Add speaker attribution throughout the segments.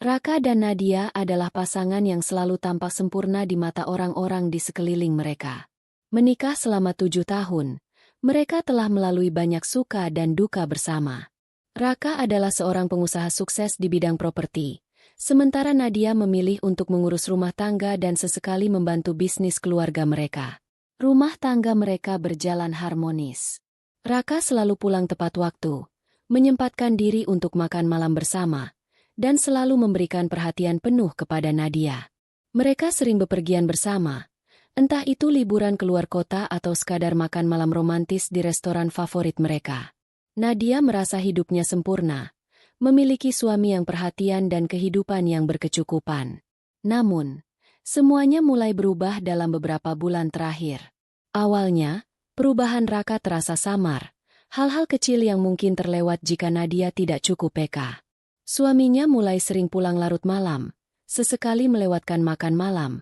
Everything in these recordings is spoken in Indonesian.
Speaker 1: Raka dan Nadia adalah pasangan yang selalu tampak sempurna di mata orang-orang di sekeliling mereka. Menikah selama 7 tahun, mereka telah melalui banyak suka dan duka bersama. Raka adalah seorang pengusaha sukses di bidang properti, sementara Nadia memilih untuk mengurus rumah tangga dan sesekali membantu bisnis keluarga mereka. Rumah tangga mereka berjalan harmonis. Raka selalu pulang tepat waktu, menyempatkan diri untuk makan malam bersama, dan selalu memberikan perhatian penuh kepada Nadia. Mereka sering bepergian bersama, entah itu liburan keluar kota atau sekadar makan malam romantis di restoran favorit mereka. Nadia merasa hidupnya sempurna, memiliki suami yang perhatian dan kehidupan yang berkecukupan. Namun, semuanya mulai berubah dalam beberapa bulan terakhir. Awalnya, perubahan Raka terasa samar, hal-hal kecil yang mungkin terlewat jika Nadia tidak cukup peka. Suaminya mulai sering pulang larut malam, sesekali melewatkan makan malam,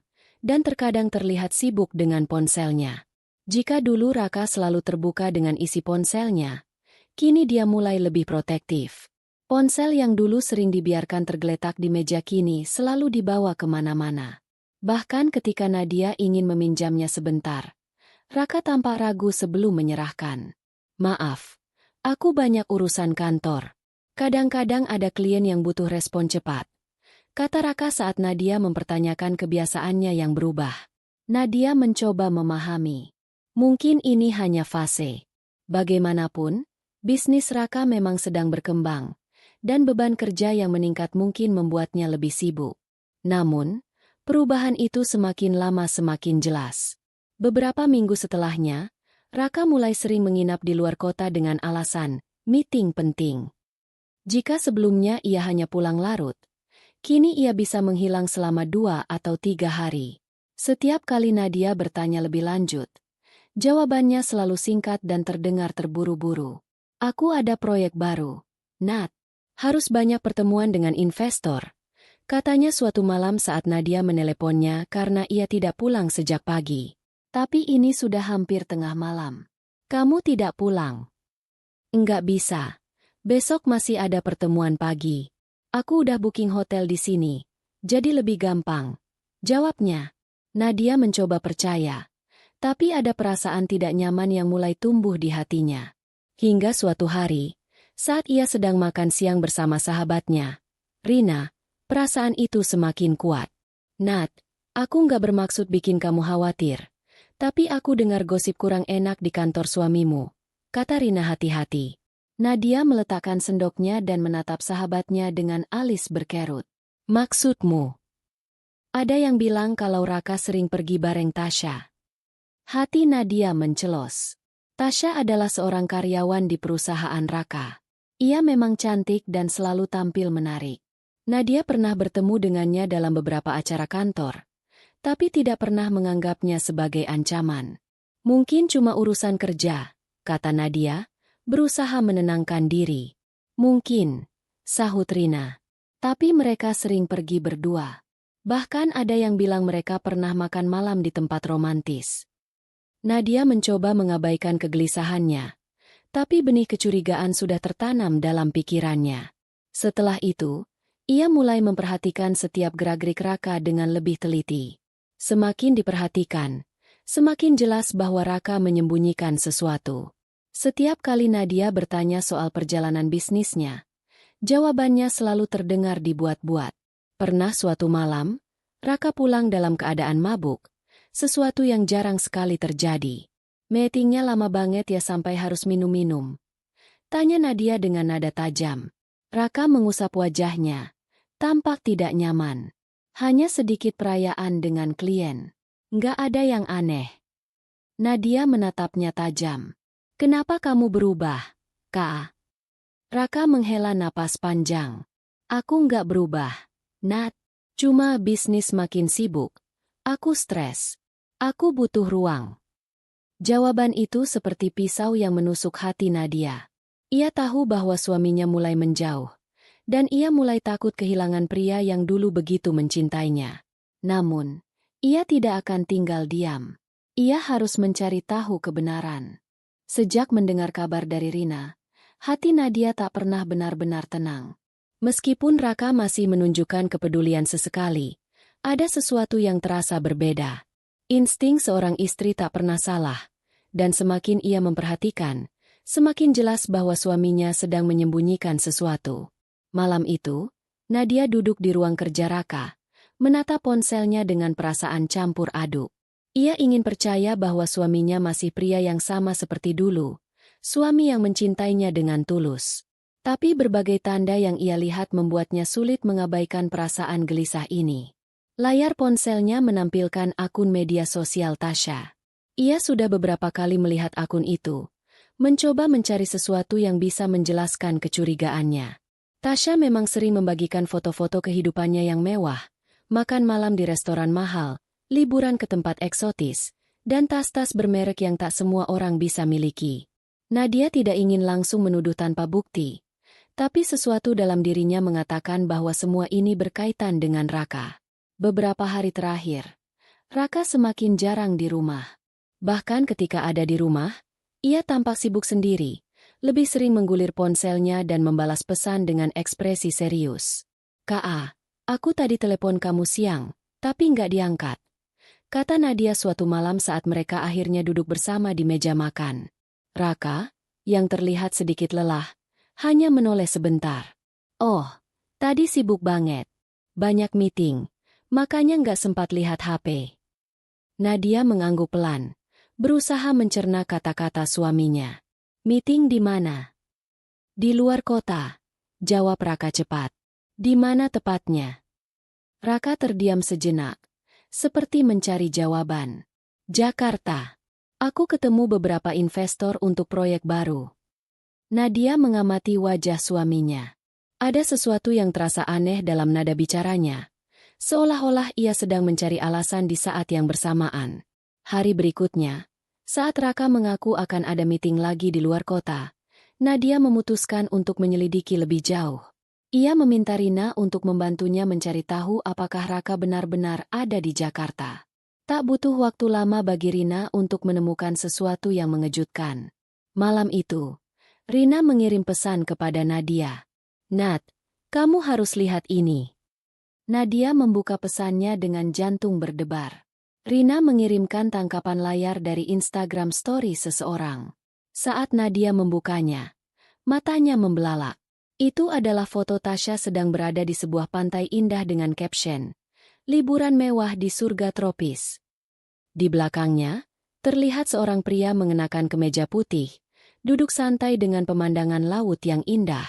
Speaker 1: dan terkadang terlihat sibuk dengan ponselnya. Jika dulu Raka selalu terbuka dengan isi ponselnya, kini dia mulai lebih protektif. Ponsel yang dulu sering dibiarkan tergeletak di meja kini selalu dibawa kemana-mana. Bahkan ketika Nadia ingin meminjamnya sebentar, Raka tampak ragu sebelum menyerahkan. "Maaf, aku banyak urusan kantor. Kadang-kadang ada klien yang butuh respon cepat," kata Raka saat Nadia mempertanyakan kebiasaannya yang berubah. Nadia mencoba memahami. Mungkin ini hanya fase. Bagaimanapun, bisnis Raka memang sedang berkembang, dan beban kerja yang meningkat mungkin membuatnya lebih sibuk. Namun, perubahan itu semakin lama semakin jelas. Beberapa minggu setelahnya, Raka mulai sering menginap di luar kota dengan alasan meeting penting. Jika sebelumnya ia hanya pulang larut, kini ia bisa menghilang selama 2 atau 3 hari. Setiap kali Nadia bertanya lebih lanjut, jawabannya selalu singkat dan terdengar terburu-buru. "Aku ada proyek baru, Nat. Harus banyak pertemuan dengan investor," katanya suatu malam saat Nadia meneleponnya karena ia tidak pulang sejak pagi. "Tapi ini sudah hampir tengah malam. Kamu tidak pulang?" "Enggak bisa. Besok masih ada pertemuan pagi. Aku udah booking hotel di sini, jadi lebih gampang," jawabnya. Nadia mencoba percaya, tapi ada perasaan tidak nyaman yang mulai tumbuh di hatinya. Hingga suatu hari, saat ia sedang makan siang bersama sahabatnya, Rina, perasaan itu semakin kuat. "Nat, aku nggak bermaksud bikin kamu khawatir, tapi aku dengar gosip kurang enak di kantor suamimu," kata Rina hati-hati. Nadia meletakkan sendoknya dan menatap sahabatnya dengan alis berkerut. "Maksudmu?" "Ada yang bilang kalau Raka sering pergi bareng Tasya." Hati Nadia mencelos. Tasya adalah seorang karyawan di perusahaan Raka. Ia memang cantik dan selalu tampil menarik. Nadia pernah bertemu dengannya dalam beberapa acara kantor, tapi tidak pernah menganggapnya sebagai ancaman. "Mungkin cuma urusan kerja," kata Nadia, berusaha menenangkan diri. "Mungkin," sahut Rina. "Tapi mereka sering pergi berdua. Bahkan ada yang bilang mereka pernah makan malam di tempat romantis." Nadia mencoba mengabaikan kegelisahannya, tapi benih kecurigaan sudah tertanam dalam pikirannya. Setelah itu, ia mulai memperhatikan setiap gerak-gerik Raka dengan lebih teliti. Semakin diperhatikan, semakin jelas bahwa Raka menyembunyikan sesuatu. Setiap kali Nadia bertanya soal perjalanan bisnisnya, jawabannya selalu terdengar dibuat-buat. Pernah suatu malam, Raka pulang dalam keadaan mabuk, sesuatu yang jarang sekali terjadi. "Meetingnya lama banget ya sampai harus minum-minum?" tanya Nadia dengan nada tajam. Raka mengusap wajahnya, tampak tidak nyaman. "Hanya sedikit perayaan dengan klien. Nggak ada yang aneh." Nadia menatapnya tajam. "Kenapa kamu berubah, Kak?" Raka menghela napas panjang. "Aku nggak berubah, Nat. Cuma bisnis makin sibuk. Aku stres. Aku butuh ruang." Jawaban itu seperti pisau yang menusuk hati Nadia. Ia tahu bahwa suaminya mulai menjauh, dan ia mulai takut kehilangan pria yang dulu begitu mencintainya. Namun, ia tidak akan tinggal diam. Ia harus mencari tahu kebenaran. Sejak mendengar kabar dari Rina, hati Nadia tak pernah benar-benar tenang. Meskipun Raka masih menunjukkan kepedulian sesekali, ada sesuatu yang terasa berbeda. Insting seorang istri tak pernah salah, dan semakin ia memperhatikan, semakin jelas bahwa suaminya sedang menyembunyikan sesuatu. Malam itu, Nadia duduk di ruang kerja Raka, menatap ponselnya dengan perasaan campur aduk. Ia ingin percaya bahwa suaminya masih pria yang sama seperti dulu, suami yang mencintainya dengan tulus. Tapi berbagai tanda yang ia lihat membuatnya sulit mengabaikan perasaan gelisah ini. Layar ponselnya menampilkan akun media sosial Tasya. Ia sudah beberapa kali melihat akun itu, mencoba mencari sesuatu yang bisa menjelaskan kecurigaannya. Tasya memang sering membagikan foto-foto kehidupannya yang mewah, makan malam di restoran mahal, liburan ke tempat eksotis, dan tas-tas bermerek yang tak semua orang bisa miliki. Nadia tidak ingin langsung menuduh tanpa bukti, tapi sesuatu dalam dirinya mengatakan bahwa semua ini berkaitan dengan Raka. Beberapa hari terakhir, Raka semakin jarang di rumah. Bahkan ketika ada di rumah, ia tampak sibuk sendiri, lebih sering menggulir ponselnya dan membalas pesan dengan ekspresi serius. "Ka, aku tadi telepon kamu siang, tapi nggak diangkat," kata Nadia suatu malam saat mereka akhirnya duduk bersama di meja makan. Raka, yang terlihat sedikit lelah, hanya menoleh sebentar. "Oh, tadi sibuk banget. Banyak meeting, makanya nggak sempat lihat HP." Nadia mengangguk pelan, berusaha mencerna kata-kata suaminya. "Meeting di mana?" "Di luar kota," jawab Raka cepat. "Di mana tepatnya?" Raka terdiam sejenak, seperti mencari jawaban. "Jakarta. Aku ketemu beberapa investor untuk proyek baru." Nadia mengamati wajah suaminya. Ada sesuatu yang terasa aneh dalam nada bicaranya, seolah-olah ia sedang mencari alasan di saat yang bersamaan. Hari berikutnya, saat Raka mengaku akan ada meeting lagi di luar kota, Nadia memutuskan untuk menyelidiki lebih jauh. Ia meminta Rina untuk membantunya mencari tahu apakah Raka benar-benar ada di Jakarta. Tak butuh waktu lama bagi Rina untuk menemukan sesuatu yang mengejutkan. Malam itu, Rina mengirim pesan kepada Nadia. "Nat, kamu harus lihat ini." Nadia membuka pesannya dengan jantung berdebar. Rina mengirimkan tangkapan layar dari Instagram story seseorang. Saat Nadia membukanya, matanya membelalak. Itu adalah foto Tasya sedang berada di sebuah pantai indah dengan caption, "Liburan mewah di surga tropis." Di belakangnya, terlihat seorang pria mengenakan kemeja putih, duduk santai dengan pemandangan laut yang indah.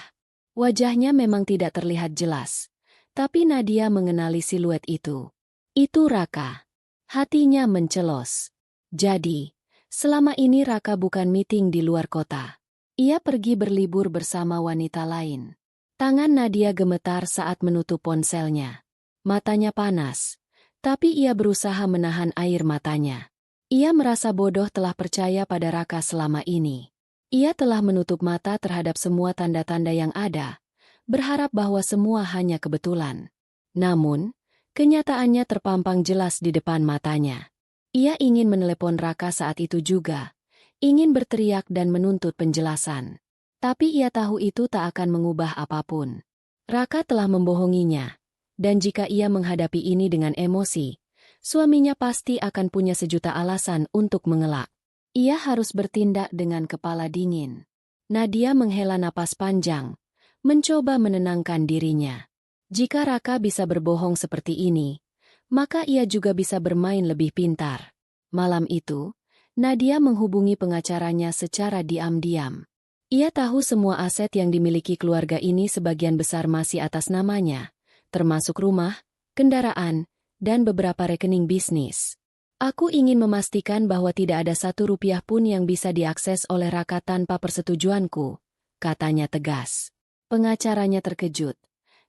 Speaker 1: Wajahnya memang tidak terlihat jelas, tapi Nadia mengenali siluet itu. Itu Raka. Hatinya mencelos. Jadi, selama ini Raka bukan meeting di luar kota. Ia pergi berlibur bersama wanita lain. Tangan Nadia gemetar saat menutup ponselnya. Matanya panas, tapi ia berusaha menahan air matanya. Ia merasa bodoh telah percaya pada Raka selama ini. Ia telah menutup mata terhadap semua tanda-tanda yang ada, berharap bahwa semua hanya kebetulan. Namun, kenyataannya terpampang jelas di depan matanya. Ia ingin menelepon Raka saat itu juga, ingin berteriak dan menuntut penjelasan. Tapi ia tahu itu tak akan mengubah apapun. Raka telah membohonginya, dan jika ia menghadapi ini dengan emosi, suaminya pasti akan punya sejuta alasan untuk mengelak. Ia harus bertindak dengan kepala dingin. Nadia menghela napas panjang, mencoba menenangkan dirinya. Jika Raka bisa berbohong seperti ini, maka ia juga bisa bermain lebih pintar. Malam itu, Nadia menghubungi pengacaranya secara diam-diam. Ia tahu semua aset yang dimiliki keluarga ini sebagian besar masih atas namanya, termasuk rumah, kendaraan, dan beberapa rekening bisnis. "Aku ingin memastikan bahwa tidak ada Rp1 pun yang bisa diakses oleh Raka tanpa persetujuanku," katanya tegas. Pengacaranya terkejut,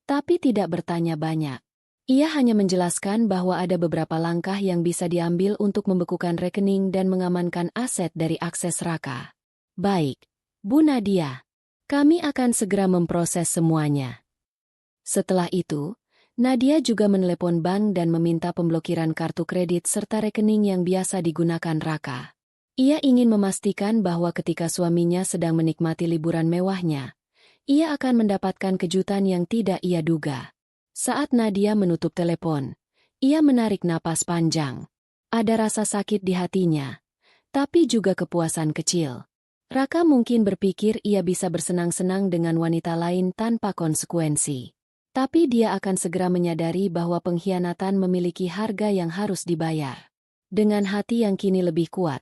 Speaker 1: tapi tidak bertanya banyak. Ia hanya menjelaskan bahwa ada beberapa langkah yang bisa diambil untuk membekukan rekening dan mengamankan aset dari akses Raka. "Baik, Bu Nadia. Kami akan segera memproses semuanya." Setelah itu, Nadia juga menelepon bank dan meminta pemblokiran kartu kredit serta rekening yang biasa digunakan Raka. Ia ingin memastikan bahwa ketika suaminya sedang menikmati liburan mewahnya, ia akan mendapatkan kejutan yang tidak ia duga. Saat Nadia menutup telepon, ia menarik napas panjang. Ada rasa sakit di hatinya, tapi juga kepuasan kecil. Raka mungkin berpikir ia bisa bersenang-senang dengan wanita lain tanpa konsekuensi. Tapi dia akan segera menyadari bahwa pengkhianatan memiliki harga yang harus dibayar. Dengan hati yang kini lebih kuat,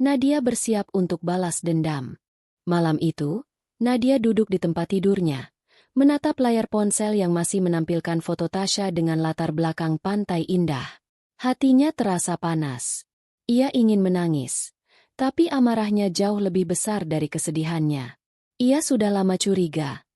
Speaker 1: Nadia bersiap untuk balas dendam. Malam itu, Nadia duduk di tempat tidurnya, menatap layar ponsel yang masih menampilkan foto Tasya dengan latar belakang pantai indah. Hatinya terasa panas. Ia ingin menangis. Tapi amarahnya jauh lebih besar dari kesedihannya. Ia sudah lama curiga,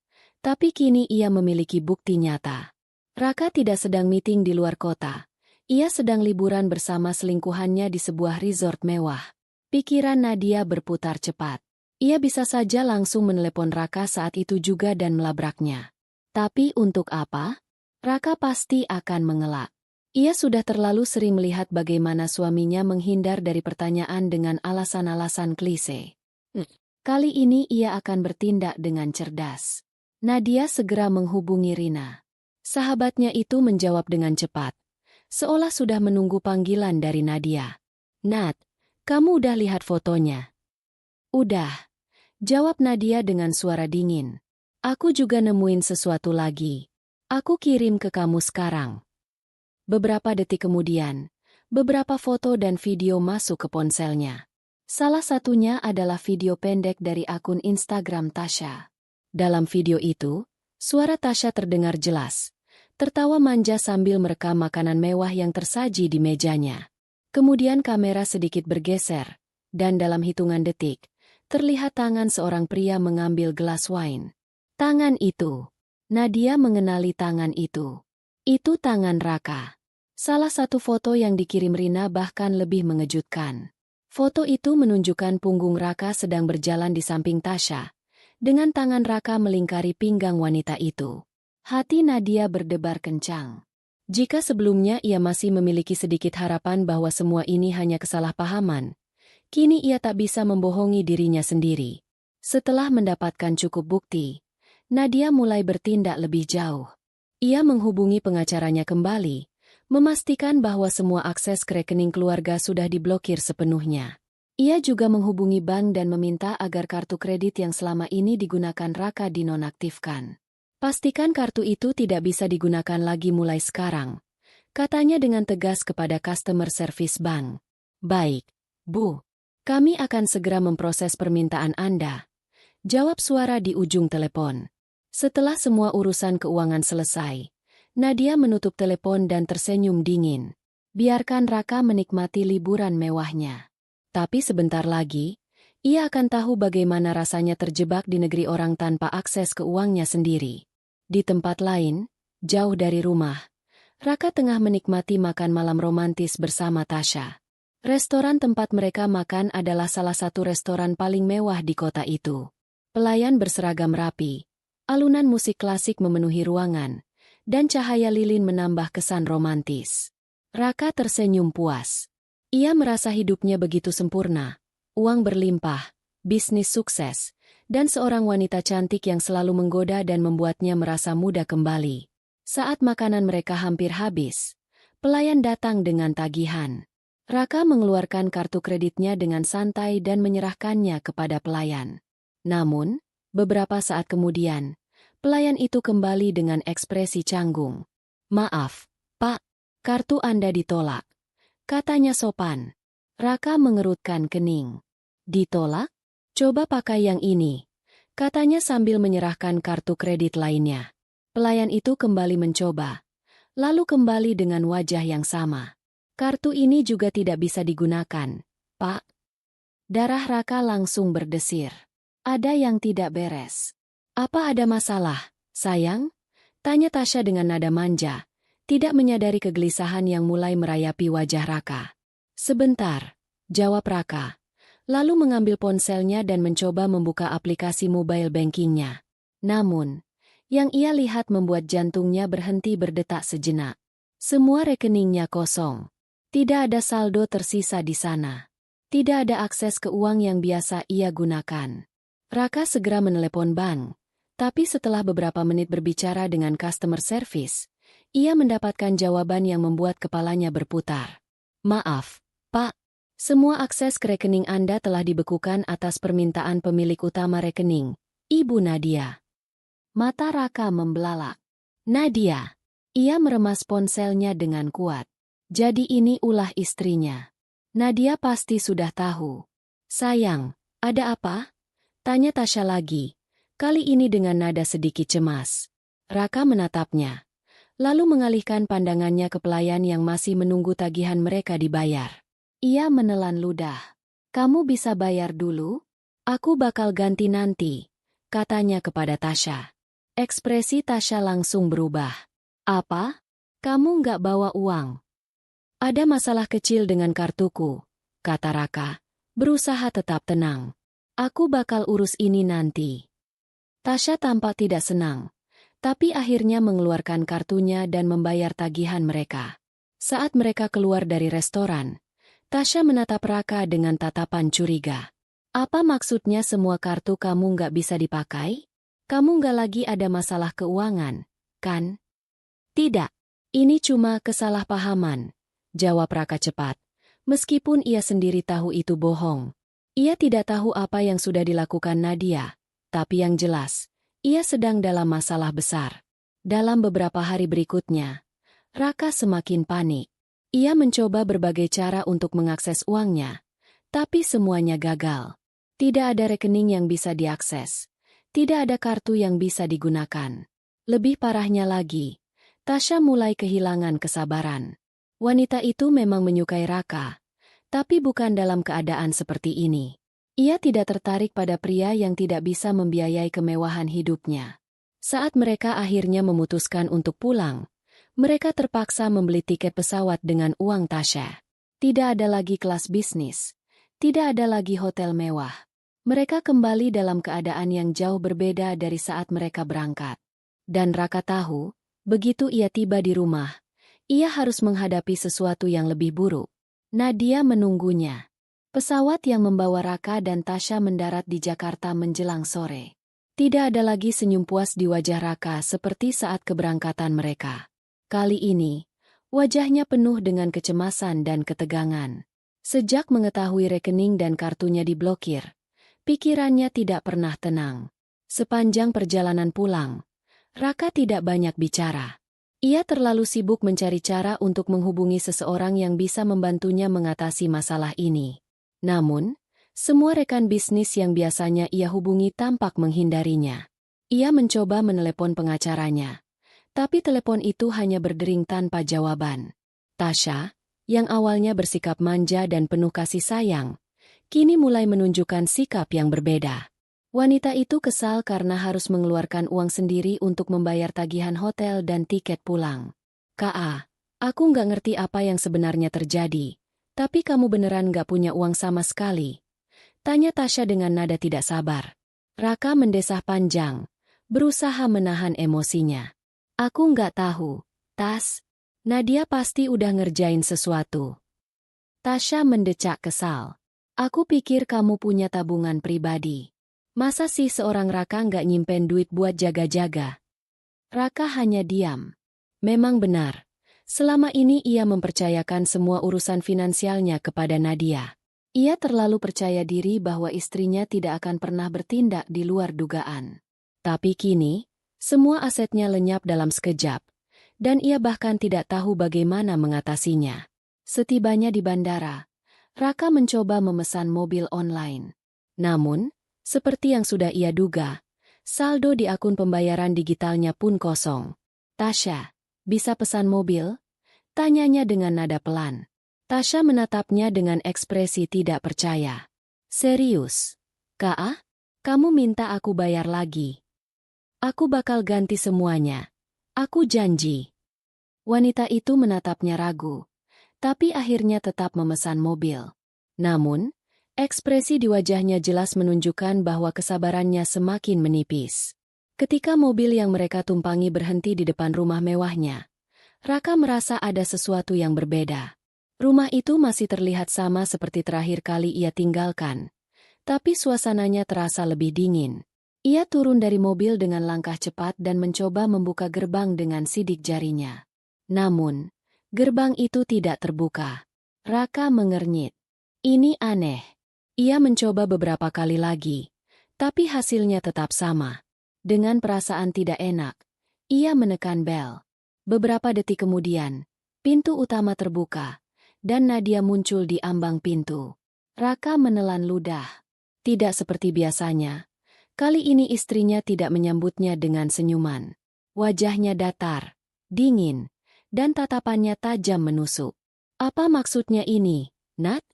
Speaker 1: tapi kini ia memiliki bukti nyata. Raka tidak sedang meeting di luar kota. Ia sedang liburan bersama selingkuhannya di sebuah resort mewah. Pikiran Nadia berputar cepat. Ia bisa saja langsung menelepon Raka saat itu juga dan melabraknya. Tapi untuk apa? Raka pasti akan mengelak. Ia sudah terlalu sering melihat bagaimana suaminya menghindar dari pertanyaan dengan alasan-alasan klise. Kali ini ia akan bertindak dengan cerdas. Nadia segera menghubungi Rina. Sahabatnya itu menjawab dengan cepat, seolah sudah menunggu panggilan dari Nadia. "Nat, kamu udah lihat fotonya?" "Udah," jawab Nadia dengan suara dingin. "Aku juga nemuin sesuatu lagi. Aku kirim ke kamu sekarang." Beberapa detik kemudian, beberapa foto dan video masuk ke ponselnya. Salah satunya adalah video pendek dari akun Instagram Tasya. Dalam video itu, suara Tasya terdengar jelas, tertawa manja sambil merekam makanan mewah yang tersaji di mejanya. Kemudian kamera sedikit bergeser, dan dalam hitungan detik, terlihat tangan seorang pria mengambil gelas wine. Tangan itu. Nadia mengenali tangan itu. Itu tangan Raka. Salah satu foto yang dikirim Rina bahkan lebih mengejutkan. Foto itu menunjukkan punggung Raka sedang berjalan di samping Tasya, dengan tangan Raka melingkari pinggang wanita itu. Hati Nadia berdebar kencang. Jika sebelumnya ia masih memiliki sedikit harapan bahwa semua ini hanya kesalahpahaman, kini ia tak bisa membohongi dirinya sendiri. Setelah mendapatkan cukup bukti, Nadia mulai bertindak lebih jauh. Ia menghubungi pengacaranya kembali, memastikan bahwa semua akses ke rekening keluarga sudah diblokir sepenuhnya. Ia juga menghubungi bank dan meminta agar kartu kredit yang selama ini digunakan Raka dinonaktifkan. "Pastikan kartu itu tidak bisa digunakan lagi mulai sekarang," katanya dengan tegas kepada customer service bank. "Baik, Bu. Kami akan segera memproses permintaan Anda," jawab suara di ujung telepon. Setelah semua urusan keuangan selesai, Nadia menutup telepon dan tersenyum dingin. Biarkan Raka menikmati liburan mewahnya. Tapi sebentar lagi, ia akan tahu bagaimana rasanya terjebak di negeri orang tanpa akses ke uangnya sendiri. Di tempat lain, jauh dari rumah, Raka tengah menikmati makan malam romantis bersama Tasya. Restoran tempat mereka makan adalah salah satu restoran paling mewah di kota itu. Pelayan berseragam rapi, alunan musik klasik memenuhi ruangan, dan cahaya lilin menambah kesan romantis. Raka tersenyum puas. Ia merasa hidupnya begitu sempurna, uang berlimpah, bisnis sukses, dan seorang wanita cantik yang selalu menggoda dan membuatnya merasa muda kembali. Saat makanan mereka hampir habis, pelayan datang dengan tagihan. Raka mengeluarkan kartu kreditnya dengan santai dan menyerahkannya kepada pelayan. Namun, beberapa saat kemudian, pelayan itu kembali dengan ekspresi canggung. "Maaf, Pak, kartu Anda ditolak," katanya sopan. Raka mengerutkan kening. "Ditolak? Coba pakai yang ini," katanya sambil menyerahkan kartu kredit lainnya. Pelayan itu kembali mencoba, lalu kembali dengan wajah yang sama. "Kartu ini juga tidak bisa digunakan, Pak." Darah Raka langsung berdesir. Ada yang tidak beres. "Apa ada masalah, sayang?" tanya Tasya dengan nada manja, tidak menyadari kegelisahan yang mulai merayapi wajah Raka. "Sebentar," jawab Raka, lalu mengambil ponselnya dan mencoba membuka aplikasi mobile bankingnya. Namun, yang ia lihat membuat jantungnya berhenti berdetak sejenak. Semua rekeningnya kosong. Tidak ada saldo tersisa di sana. Tidak ada akses ke uang yang biasa ia gunakan. Raka segera menelepon bank, Tapi setelah beberapa menit berbicara dengan customer service, ia mendapatkan jawaban yang membuat kepalanya berputar. Maaf, Pak. Semua akses ke rekening Anda telah dibekukan atas permintaan pemilik utama rekening, Ibu Nadia. Mata Raka membelalak. Nadia. Ia meremas ponselnya dengan kuat. Jadi ini ulah istrinya. Nadia pasti sudah tahu. Sayang, ada apa? Tanya Tasya lagi. Kali ini dengan nada sedikit cemas. Raka menatapnya. Lalu mengalihkan pandangannya ke pelayan yang masih menunggu tagihan mereka dibayar. Ia menelan ludah. Kamu bisa bayar dulu? Aku bakal ganti nanti, katanya kepada Tasya. Ekspresi Tasya langsung berubah. Apa? Kamu nggak bawa uang? Ada masalah kecil dengan kartuku, kata Raka, berusaha tetap tenang. Aku bakal urus ini nanti. Tasya tampak tidak senang, tapi akhirnya mengeluarkan kartunya dan membayar tagihan mereka. Saat mereka keluar dari restoran, Tasya menatap Raka dengan tatapan curiga. Apa maksudnya semua kartu kamu nggak bisa dipakai? Kamu nggak lagi ada masalah keuangan, kan? Tidak. Ini cuma kesalahpahaman, jawab Raka cepat. Meskipun ia sendiri tahu itu bohong. Ia tidak tahu apa yang sudah dilakukan Nadia, tapi yang jelas, ia sedang dalam masalah besar. Dalam beberapa hari berikutnya, Raka semakin panik. Ia mencoba berbagai cara untuk mengakses uangnya, tapi semuanya gagal. Tidak ada rekening yang bisa diakses. Tidak ada kartu yang bisa digunakan. Lebih parahnya lagi, Tasya mulai kehilangan kesabaran. Wanita itu memang menyukai Raka, tapi bukan dalam keadaan seperti ini. Ia tidak tertarik pada pria yang tidak bisa membiayai kemewahan hidupnya. Saat mereka akhirnya memutuskan untuk pulang, mereka terpaksa membeli tiket pesawat dengan uang Tasya. Tidak ada lagi kelas bisnis. Tidak ada lagi hotel mewah. Mereka kembali dalam keadaan yang jauh berbeda dari saat mereka berangkat. Dan Raka tahu, begitu ia tiba di rumah, ia harus menghadapi sesuatu yang lebih buruk. Nadia menunggunya. Pesawat yang membawa Raka dan Tasya mendarat di Jakarta menjelang sore. Tidak ada lagi senyum puas di wajah Raka seperti saat keberangkatan mereka. Kali ini, wajahnya penuh dengan kecemasan dan ketegangan. Sejak mengetahui rekening dan kartunya diblokir, pikirannya tidak pernah tenang. Sepanjang perjalanan pulang, Raka tidak banyak bicara. Ia terlalu sibuk mencari cara untuk menghubungi seseorang yang bisa membantunya mengatasi masalah ini. Namun, semua rekan bisnis yang biasanya ia hubungi tampak menghindarinya. Ia mencoba menelepon pengacaranya. Tapi telepon itu hanya berdering tanpa jawaban. Tasya, yang awalnya bersikap manja dan penuh kasih sayang, kini mulai menunjukkan sikap yang berbeda. Wanita itu kesal karena harus mengeluarkan uang sendiri untuk membayar tagihan hotel dan tiket pulang. Kak, aku nggak ngerti apa yang sebenarnya terjadi, tapi kamu beneran nggak punya uang sama sekali? Tanya Tasya dengan nada tidak sabar. Raka mendesah panjang, berusaha menahan emosinya. Aku nggak tahu, Tas. Nadia pasti udah ngerjain sesuatu. Tasya mendecak kesal. Aku pikir kamu punya tabungan pribadi. Masa sih seorang Raka nggak nyimpen duit buat jaga-jaga? Raka hanya diam. Memang benar. Selama ini ia mempercayakan semua urusan finansialnya kepada Nadia. Ia terlalu percaya diri bahwa istrinya tidak akan pernah bertindak di luar dugaan. Tapi kini, semua asetnya lenyap dalam sekejap, dan ia bahkan tidak tahu bagaimana mengatasinya. Setibanya di bandara, Raka mencoba memesan mobil online. Namun, seperti yang sudah ia duga, saldo di akun pembayaran digitalnya pun kosong. Tasya, bisa pesan mobil? Tanyanya dengan nada pelan. Tasya menatapnya dengan ekspresi tidak percaya. Serius? Kak, kamu minta aku bayar lagi? Aku bakal ganti semuanya. Aku janji. Wanita itu menatapnya ragu, tapi akhirnya tetap memesan mobil. Namun, ekspresi di wajahnya jelas menunjukkan bahwa kesabarannya semakin menipis. Ketika mobil yang mereka tumpangi berhenti di depan rumah mewahnya, Raka merasa ada sesuatu yang berbeda. Rumah itu masih terlihat sama seperti terakhir kali ia tinggalkan, tapi suasananya terasa lebih dingin. Ia turun dari mobil dengan langkah cepat dan mencoba membuka gerbang dengan sidik jarinya. Namun, gerbang itu tidak terbuka. Raka mengernyit. Ini aneh. Ia mencoba beberapa kali lagi, tapi hasilnya tetap sama. Dengan perasaan tidak enak, ia menekan bel. Beberapa detik kemudian, pintu utama terbuka, dan Nadia muncul di ambang pintu. Raka menelan ludah. Tidak seperti biasanya. Kali ini istrinya tidak menyambutnya dengan senyuman. Wajahnya datar, dingin, dan tatapannya tajam menusuk. Apa maksudnya ini, Nat?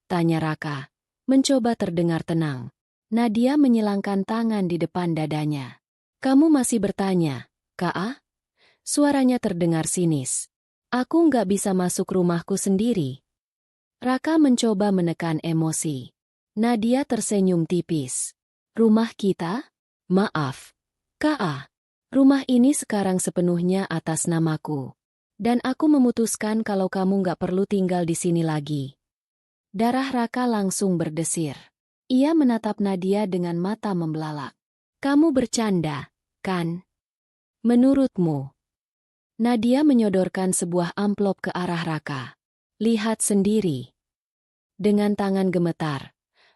Speaker 1: Tanya Raka, mencoba terdengar tenang. Nadia menyilangkan tangan di depan dadanya. Kamu masih bertanya, Kak? Suaranya terdengar sinis. Aku nggak bisa masuk rumahku sendiri. Raka mencoba menekan emosi. Nadia tersenyum tipis. Rumah kita? Maaf, Kak. Rumah ini sekarang sepenuhnya atas namaku. Dan aku memutuskan kalau kamu nggak perlu tinggal di sini lagi. Darah Raka langsung berdesir. Ia menatap Nadia dengan mata membelalak. Kamu bercanda, kan? Menurutmu? Nadia menyodorkan sebuah amplop ke arah Raka. Lihat sendiri. Dengan tangan gemetar,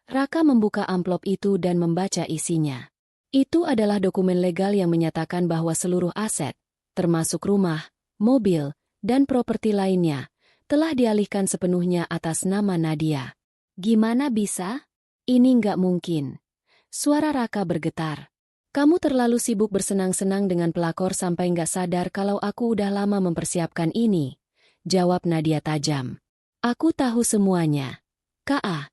Speaker 1: Raka membuka amplop itu dan membaca isinya. Itu adalah dokumen legal yang menyatakan bahwa seluruh aset, termasuk rumah, mobil, dan properti lainnya, telah dialihkan sepenuhnya atas nama Nadia. Gimana bisa? Ini nggak mungkin. Suara Raka bergetar. Kamu terlalu sibuk bersenang-senang dengan pelakor sampai nggak sadar kalau aku udah lama mempersiapkan ini. Jawab Nadia tajam. Aku tahu semuanya. Kak.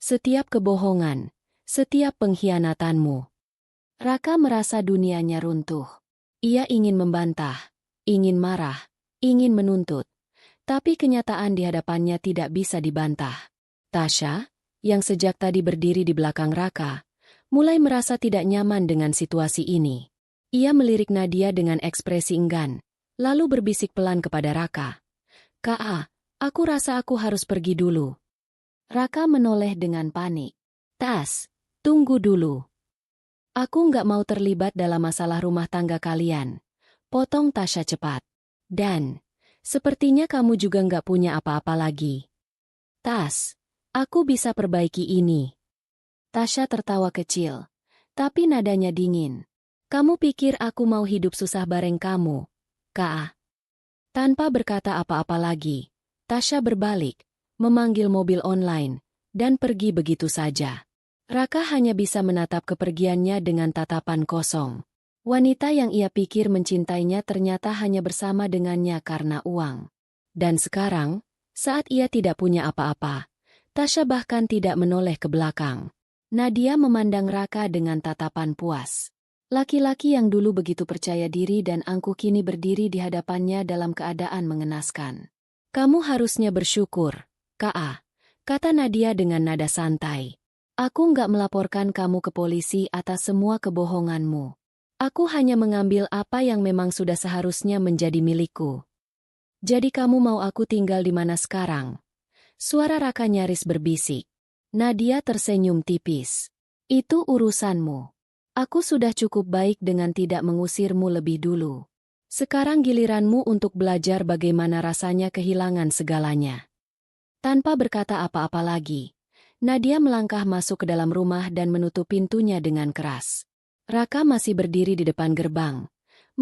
Speaker 1: Setiap kebohongan, setiap pengkhianatanmu. Raka merasa dunianya runtuh. Ia ingin membantah, ingin marah, ingin menuntut. Tapi kenyataan di hadapannya tidak bisa dibantah. Tasha, yang sejak tadi berdiri di belakang Raka, mulai merasa tidak nyaman dengan situasi ini. Ia melirik Nadia dengan ekspresi enggan, lalu berbisik pelan kepada Raka. Kak, aku rasa aku harus pergi dulu. Raka menoleh dengan panik. Tas, tunggu dulu. Aku nggak mau terlibat dalam masalah rumah tangga kalian. Potong Tasha cepat. Dan, sepertinya kamu juga nggak punya apa-apa lagi. Tas, aku bisa perbaiki ini. Tasha tertawa kecil, tapi nadanya dingin. Kamu pikir aku mau hidup susah bareng kamu, Kak? Tanpa berkata apa-apa lagi, Tasha berbalik, memanggil mobil online, dan pergi begitu saja. Raka hanya bisa menatap kepergiannya dengan tatapan kosong. Wanita yang ia pikir mencintainya ternyata hanya bersama dengannya karena uang. Dan sekarang, saat ia tidak punya apa-apa, Tasha bahkan tidak menoleh ke belakang. Nadia memandang Raka dengan tatapan puas. Laki-laki yang dulu begitu percaya diri dan angkuh kini berdiri di hadapannya dalam keadaan mengenaskan. Kamu harusnya bersyukur, Kak, kata Nadia dengan nada santai. Aku nggak melaporkan kamu ke polisi atas semua kebohonganmu. Aku hanya mengambil apa yang memang sudah seharusnya menjadi milikku. Jadi kamu mau aku tinggal di mana sekarang? Suara Raka nyaris berbisik. Nadia tersenyum tipis. Itu urusanmu. Aku sudah cukup baik dengan tidak mengusirmu lebih dulu. Sekarang giliranmu untuk belajar bagaimana rasanya kehilangan segalanya. Tanpa berkata apa-apa lagi, Nadia melangkah masuk ke dalam rumah dan menutup pintunya dengan keras. Raka masih berdiri di depan gerbang,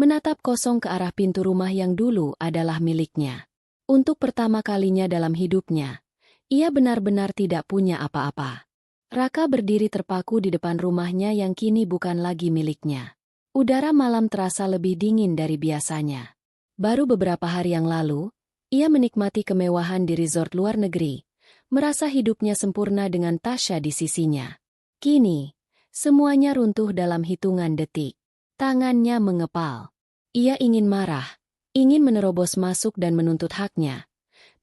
Speaker 1: menatap kosong ke arah pintu rumah yang dulu adalah miliknya. Untuk pertama kalinya dalam hidupnya, ia benar-benar tidak punya apa-apa. Raka berdiri terpaku di depan rumahnya yang kini bukan lagi miliknya. Udara malam terasa lebih dingin dari biasanya. Baru beberapa hari yang lalu, ia menikmati kemewahan di resort luar negeri, merasa hidupnya sempurna dengan Tasha di sisinya. Kini, semuanya runtuh dalam hitungan detik. Tangannya mengepal. Ia ingin marah, ingin menerobos masuk dan menuntut haknya.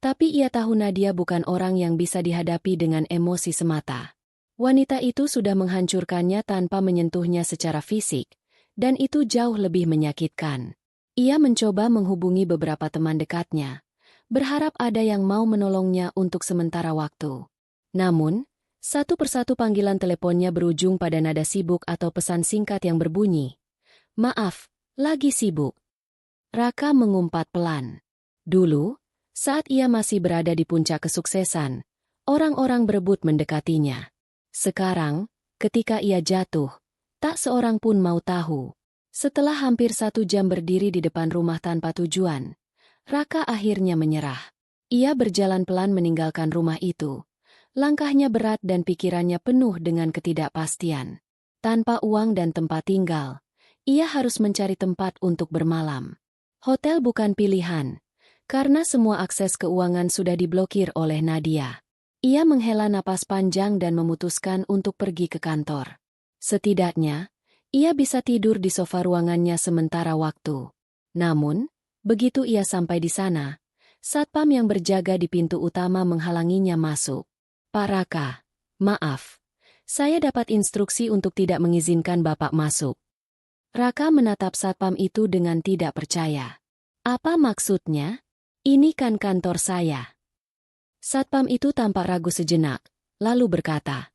Speaker 1: Tapi ia tahu Nadia bukan orang yang bisa dihadapi dengan emosi semata. Wanita itu sudah menghancurkannya tanpa menyentuhnya secara fisik, dan itu jauh lebih menyakitkan. Ia mencoba menghubungi beberapa teman dekatnya, berharap ada yang mau menolongnya untuk sementara waktu. Namun, Satu persatu panggilan teleponnya berujung pada nada sibuk atau pesan singkat yang berbunyi, "Maaf, lagi sibuk." Raka mengumpat pelan. Dulu, saat ia masih berada di puncak kesuksesan, orang-orang berebut mendekatinya. Sekarang, ketika ia jatuh, tak seorang pun mau tahu. Setelah hampir 1 jam berdiri di depan rumah tanpa tujuan, Raka akhirnya menyerah. Ia berjalan pelan meninggalkan rumah itu. Langkahnya berat dan pikirannya penuh dengan ketidakpastian. Tanpa uang dan tempat tinggal, ia harus mencari tempat untuk bermalam. Hotel bukan pilihan, karena semua akses keuangan sudah diblokir oleh Nadia. Ia menghela napas panjang dan memutuskan untuk pergi ke kantor. Setidaknya, ia bisa tidur di sofa ruangannya sementara waktu. Namun, begitu ia sampai di sana, satpam yang berjaga di pintu utama menghalanginya masuk. "Pak Raka, maaf. Saya dapat instruksi untuk tidak mengizinkan Bapak masuk." Raka menatap satpam itu dengan tidak percaya. "Apa maksudnya? Ini kan kantor saya." Satpam itu tampak ragu sejenak, lalu berkata,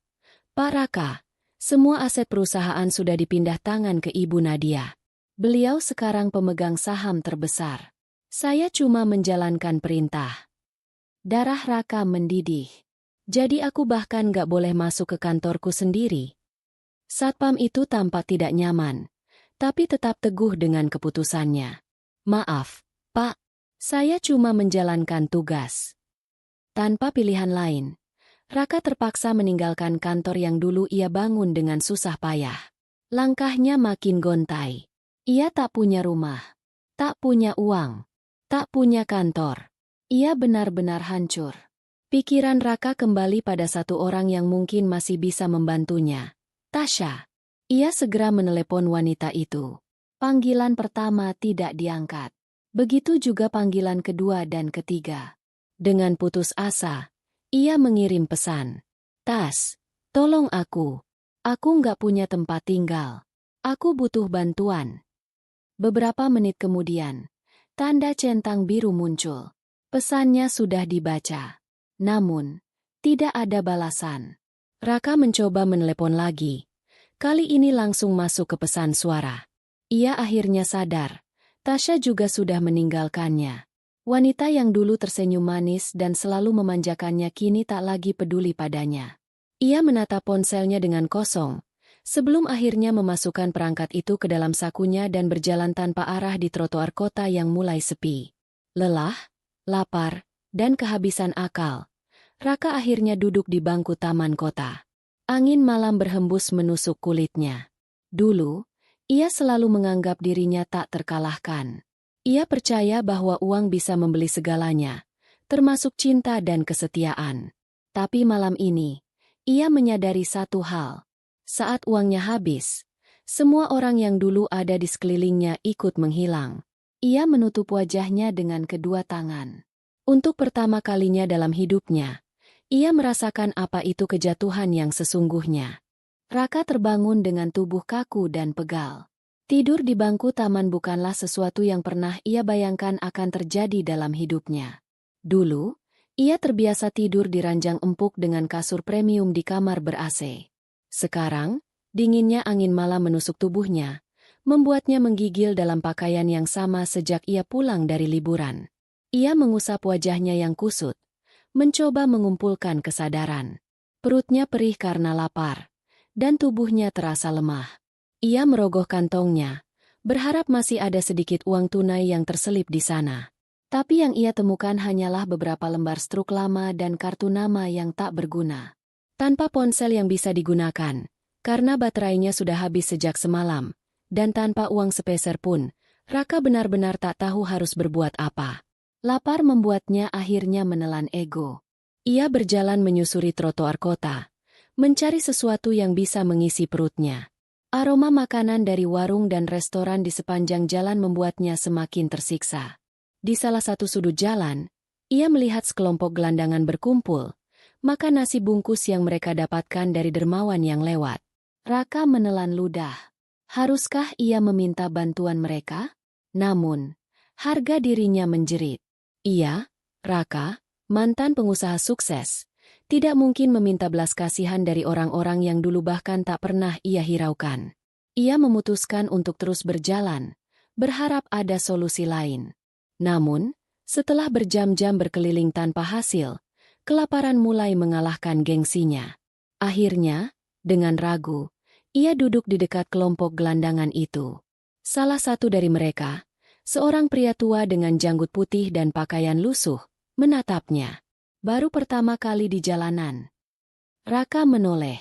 Speaker 1: "Pak Raka, semua aset perusahaan sudah dipindah tangan ke Ibu Nadia. Beliau sekarang pemegang saham terbesar. Saya cuma menjalankan perintah." Darah Raka mendidih. "Jadi aku bahkan gak boleh masuk ke kantorku sendiri?" Satpam itu tampak tidak nyaman, tapi tetap teguh dengan keputusannya. "Maaf, Pak. Saya cuma menjalankan tugas." Tanpa pilihan lain, Raka terpaksa meninggalkan kantor yang dulu ia bangun dengan susah payah. Langkahnya makin gontai. Ia tak punya rumah, tak punya uang, tak punya kantor. Ia benar-benar hancur. Pikiran Raka kembali pada satu orang yang mungkin masih bisa membantunya, Tasya. Ia segera menelepon wanita itu. Panggilan pertama tidak diangkat. Begitu juga panggilan kedua dan ketiga. Dengan putus asa, ia mengirim pesan. "Tas, tolong aku. Aku nggak punya tempat tinggal. Aku butuh bantuan." Beberapa menit kemudian, tanda centang biru muncul. Pesannya sudah dibaca. Namun, tidak ada balasan. Raka mencoba menelepon lagi. Kali ini langsung masuk ke pesan suara. Ia akhirnya sadar, Tasya juga sudah meninggalkannya. Wanita yang dulu tersenyum manis dan selalu memanjakannya kini tak lagi peduli padanya. Ia menatap ponselnya dengan kosong, sebelum akhirnya memasukkan perangkat itu ke dalam sakunya dan berjalan tanpa arah di trotoar kota yang mulai sepi. Lelah, lapar, dan kehabisan akal, Raka akhirnya duduk di bangku taman kota. Angin malam berhembus menusuk kulitnya. Dulu, ia selalu menganggap dirinya tak terkalahkan. Ia percaya bahwa uang bisa membeli segalanya, termasuk cinta dan kesetiaan. Tapi malam ini, ia menyadari satu hal. Saat uangnya habis, semua orang yang dulu ada di sekelilingnya ikut menghilang. Ia menutup wajahnya dengan kedua tangan. Untuk pertama kalinya dalam hidupnya, ia merasakan apa itu kejatuhan yang sesungguhnya. Raka terbangun dengan tubuh kaku dan pegal. Tidur di bangku taman bukanlah sesuatu yang pernah ia bayangkan akan terjadi dalam hidupnya. Dulu, ia terbiasa tidur di ranjang empuk dengan kasur premium di kamar ber-AC. Sekarang, dinginnya angin malam menusuk tubuhnya, membuatnya menggigil dalam pakaian yang sama sejak ia pulang dari liburan. Ia mengusap wajahnya yang kusut, mencoba mengumpulkan kesadaran. Perutnya perih karena lapar, dan tubuhnya terasa lemah. Ia merogoh kantongnya, berharap masih ada sedikit uang tunai yang terselip di sana. Tapi yang ia temukan hanyalah beberapa lembar struk lama dan kartu nama yang tak berguna. Tanpa ponsel yang bisa digunakan, karena baterainya sudah habis sejak semalam, dan tanpa uang sepeser pun, Raka benar-benar tak tahu harus berbuat apa. Lapar membuatnya akhirnya menelan ego. Ia berjalan menyusuri trotoar kota, mencari sesuatu yang bisa mengisi perutnya. Aroma makanan dari warung dan restoran di sepanjang jalan membuatnya semakin tersiksa. Di salah satu sudut jalan, ia melihat sekelompok gelandangan berkumpul, makan nasi bungkus yang mereka dapatkan dari dermawan yang lewat. Raka menelan ludah. Haruskah ia meminta bantuan mereka? Namun, harga dirinya menjerit. Ia, Raka, mantan pengusaha sukses, Tidak mungkin meminta belas kasihan dari orang-orang yang dulu bahkan tak pernah ia hiraukan. Ia memutuskan untuk terus berjalan, berharap ada solusi lain. Namun, setelah berjam-jam berkeliling tanpa hasil, kelaparan mulai mengalahkan gengsinya. Akhirnya, dengan ragu, ia duduk di dekat kelompok gelandangan itu. Salah satu dari mereka, seorang pria tua dengan janggut putih dan pakaian lusuh, menatapnya. Baru pertama kali di jalanan. Raka menoleh.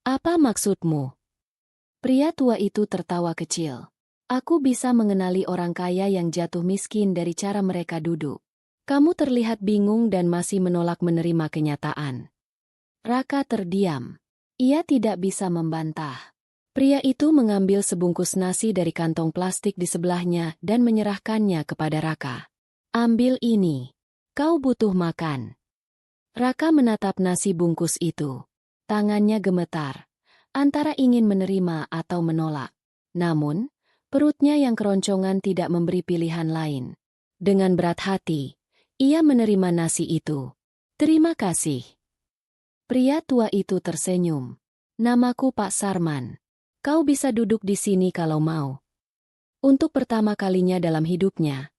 Speaker 1: "Apa maksudmu?" Pria tua itu tertawa kecil. "Aku bisa mengenali orang kaya yang jatuh miskin dari cara mereka duduk. Kamu terlihat bingung dan masih menolak menerima kenyataan." Raka terdiam. Ia tidak bisa membantah. Pria itu mengambil sebungkus nasi dari kantong plastik di sebelahnya dan menyerahkannya kepada Raka. "Ambil ini. Kau butuh makan." Raka menatap nasi bungkus itu. Tangannya gemetar, antara ingin menerima atau menolak. Namun, perutnya yang keroncongan tidak memberi pilihan lain. Dengan berat hati, ia menerima nasi itu. "Terima kasih." Pria tua itu tersenyum. "Namaku Pak Sarman. Kau bisa duduk di sini kalau mau." Untuk pertama kalinya dalam hidupnya,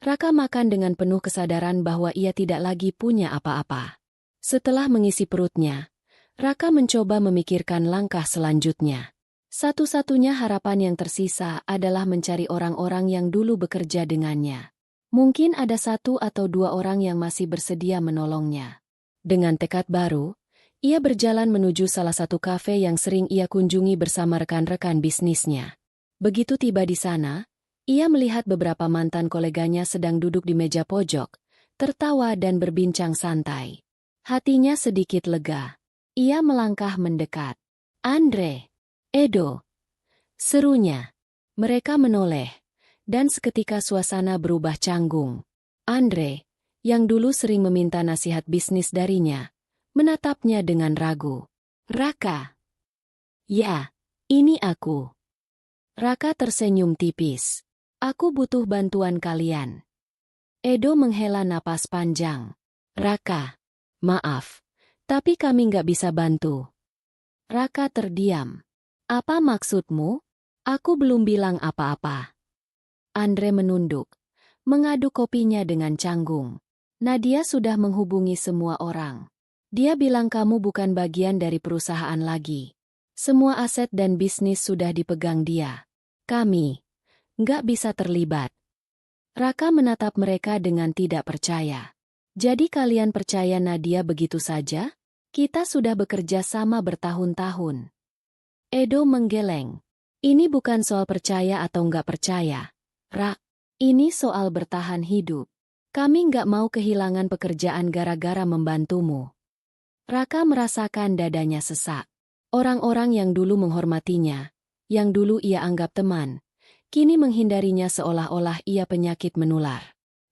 Speaker 1: Raka makan dengan penuh kesadaran bahwa ia tidak lagi punya apa-apa. Setelah mengisi perutnya, Raka mencoba memikirkan langkah selanjutnya. Satu-satunya harapan yang tersisa adalah mencari orang-orang yang dulu bekerja dengannya. Mungkin ada satu atau dua orang yang masih bersedia menolongnya. Dengan tekad baru, ia berjalan menuju salah satu kafe yang sering ia kunjungi bersama rekan-rekan bisnisnya. Begitu tiba di sana, ia melihat beberapa mantan koleganya sedang duduk di meja pojok, tertawa dan berbincang santai. Hatinya sedikit lega. Ia melangkah mendekat. "Andre, Edo," serunya. Mereka menoleh, dan seketika suasana berubah canggung. Andre, yang dulu sering meminta nasihat bisnis darinya, menatapnya dengan ragu. "Raka." "Ya, ini aku." Raka tersenyum tipis. "Aku butuh bantuan kalian." Edo menghela napas panjang. "Raka, maaf. Tapi kami nggak bisa bantu." Raka terdiam. "Apa maksudmu? Aku belum bilang apa-apa." Andre menunduk, mengaduk kopinya dengan canggung. "Nadia sudah menghubungi semua orang. Dia bilang kamu bukan bagian dari perusahaan lagi. Semua aset dan bisnis sudah dipegang dia. Kami nggak bisa terlibat." Raka menatap mereka dengan tidak percaya. "Jadi kalian percaya Nadia begitu saja? Kita sudah bekerja sama bertahun-tahun." Edo menggeleng. "Ini bukan soal percaya atau nggak percaya, Rak. Ini soal bertahan hidup. Kami nggak mau kehilangan pekerjaan gara-gara membantumu." Raka merasakan dadanya sesak. Orang-orang yang dulu menghormatinya, yang dulu ia anggap teman, kini menghindarinya seolah-olah ia penyakit menular.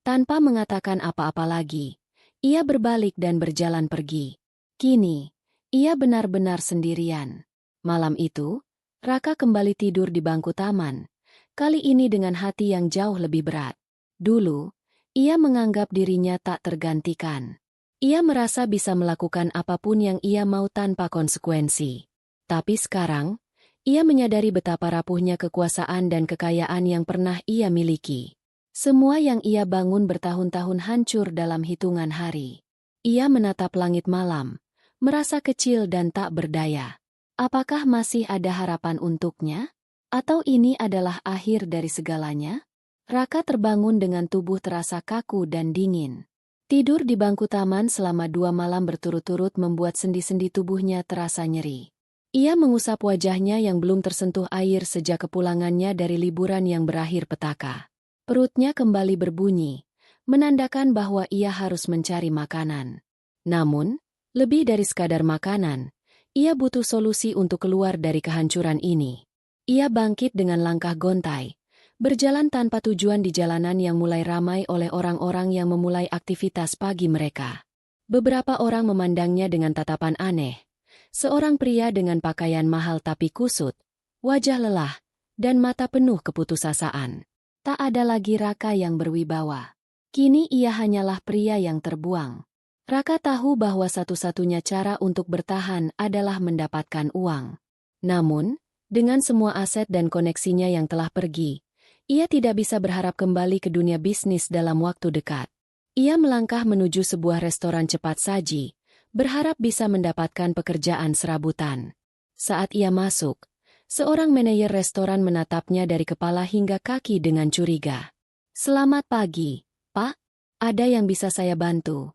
Speaker 1: Tanpa mengatakan apa-apa lagi, ia berbalik dan berjalan pergi. Kini, ia benar-benar sendirian. Malam itu, Raka kembali tidur di bangku taman, kali ini dengan hati yang jauh lebih berat. Dulu, ia menganggap dirinya tak tergantikan. Ia merasa bisa melakukan apapun yang ia mau tanpa konsekuensi. Tapi sekarang, ia menyadari betapa rapuhnya kekuasaan dan kekayaan yang pernah ia miliki. Semua yang ia bangun bertahun-tahun hancur dalam hitungan hari. Ia menatap langit malam, merasa kecil dan tak berdaya. Apakah masih ada harapan untuknya? Atau ini adalah akhir dari segalanya? Raka terbangun dengan tubuh terasa kaku dan dingin. Tidur di bangku taman selama 2 malam berturut-turut membuat sendi-sendi tubuhnya terasa nyeri. Ia mengusap wajahnya yang belum tersentuh air sejak kepulangannya dari liburan yang berakhir petaka. Perutnya kembali berbunyi, menandakan bahwa ia harus mencari makanan. Namun, lebih dari sekadar makanan, ia butuh solusi untuk keluar dari kehancuran ini. Ia bangkit dengan langkah gontai, berjalan tanpa tujuan di jalanan yang mulai ramai oleh orang-orang yang memulai aktivitas pagi mereka. Beberapa orang memandangnya dengan tatapan aneh. Seorang pria dengan pakaian mahal tapi kusut, wajah lelah, dan mata penuh keputusasaan. Tak ada lagi Raka yang berwibawa. Kini ia hanyalah pria yang terbuang. Raka tahu bahwa satu-satunya cara untuk bertahan adalah mendapatkan uang. Namun, dengan semua aset dan koneksinya yang telah pergi, ia tidak bisa berharap kembali ke dunia bisnis dalam waktu dekat. Ia melangkah menuju sebuah restoran cepat saji, berharap bisa mendapatkan pekerjaan serabutan. Saat ia masuk, seorang manajer restoran menatapnya dari kepala hingga kaki dengan curiga. "Selamat pagi, Pak. Ada yang bisa saya bantu?"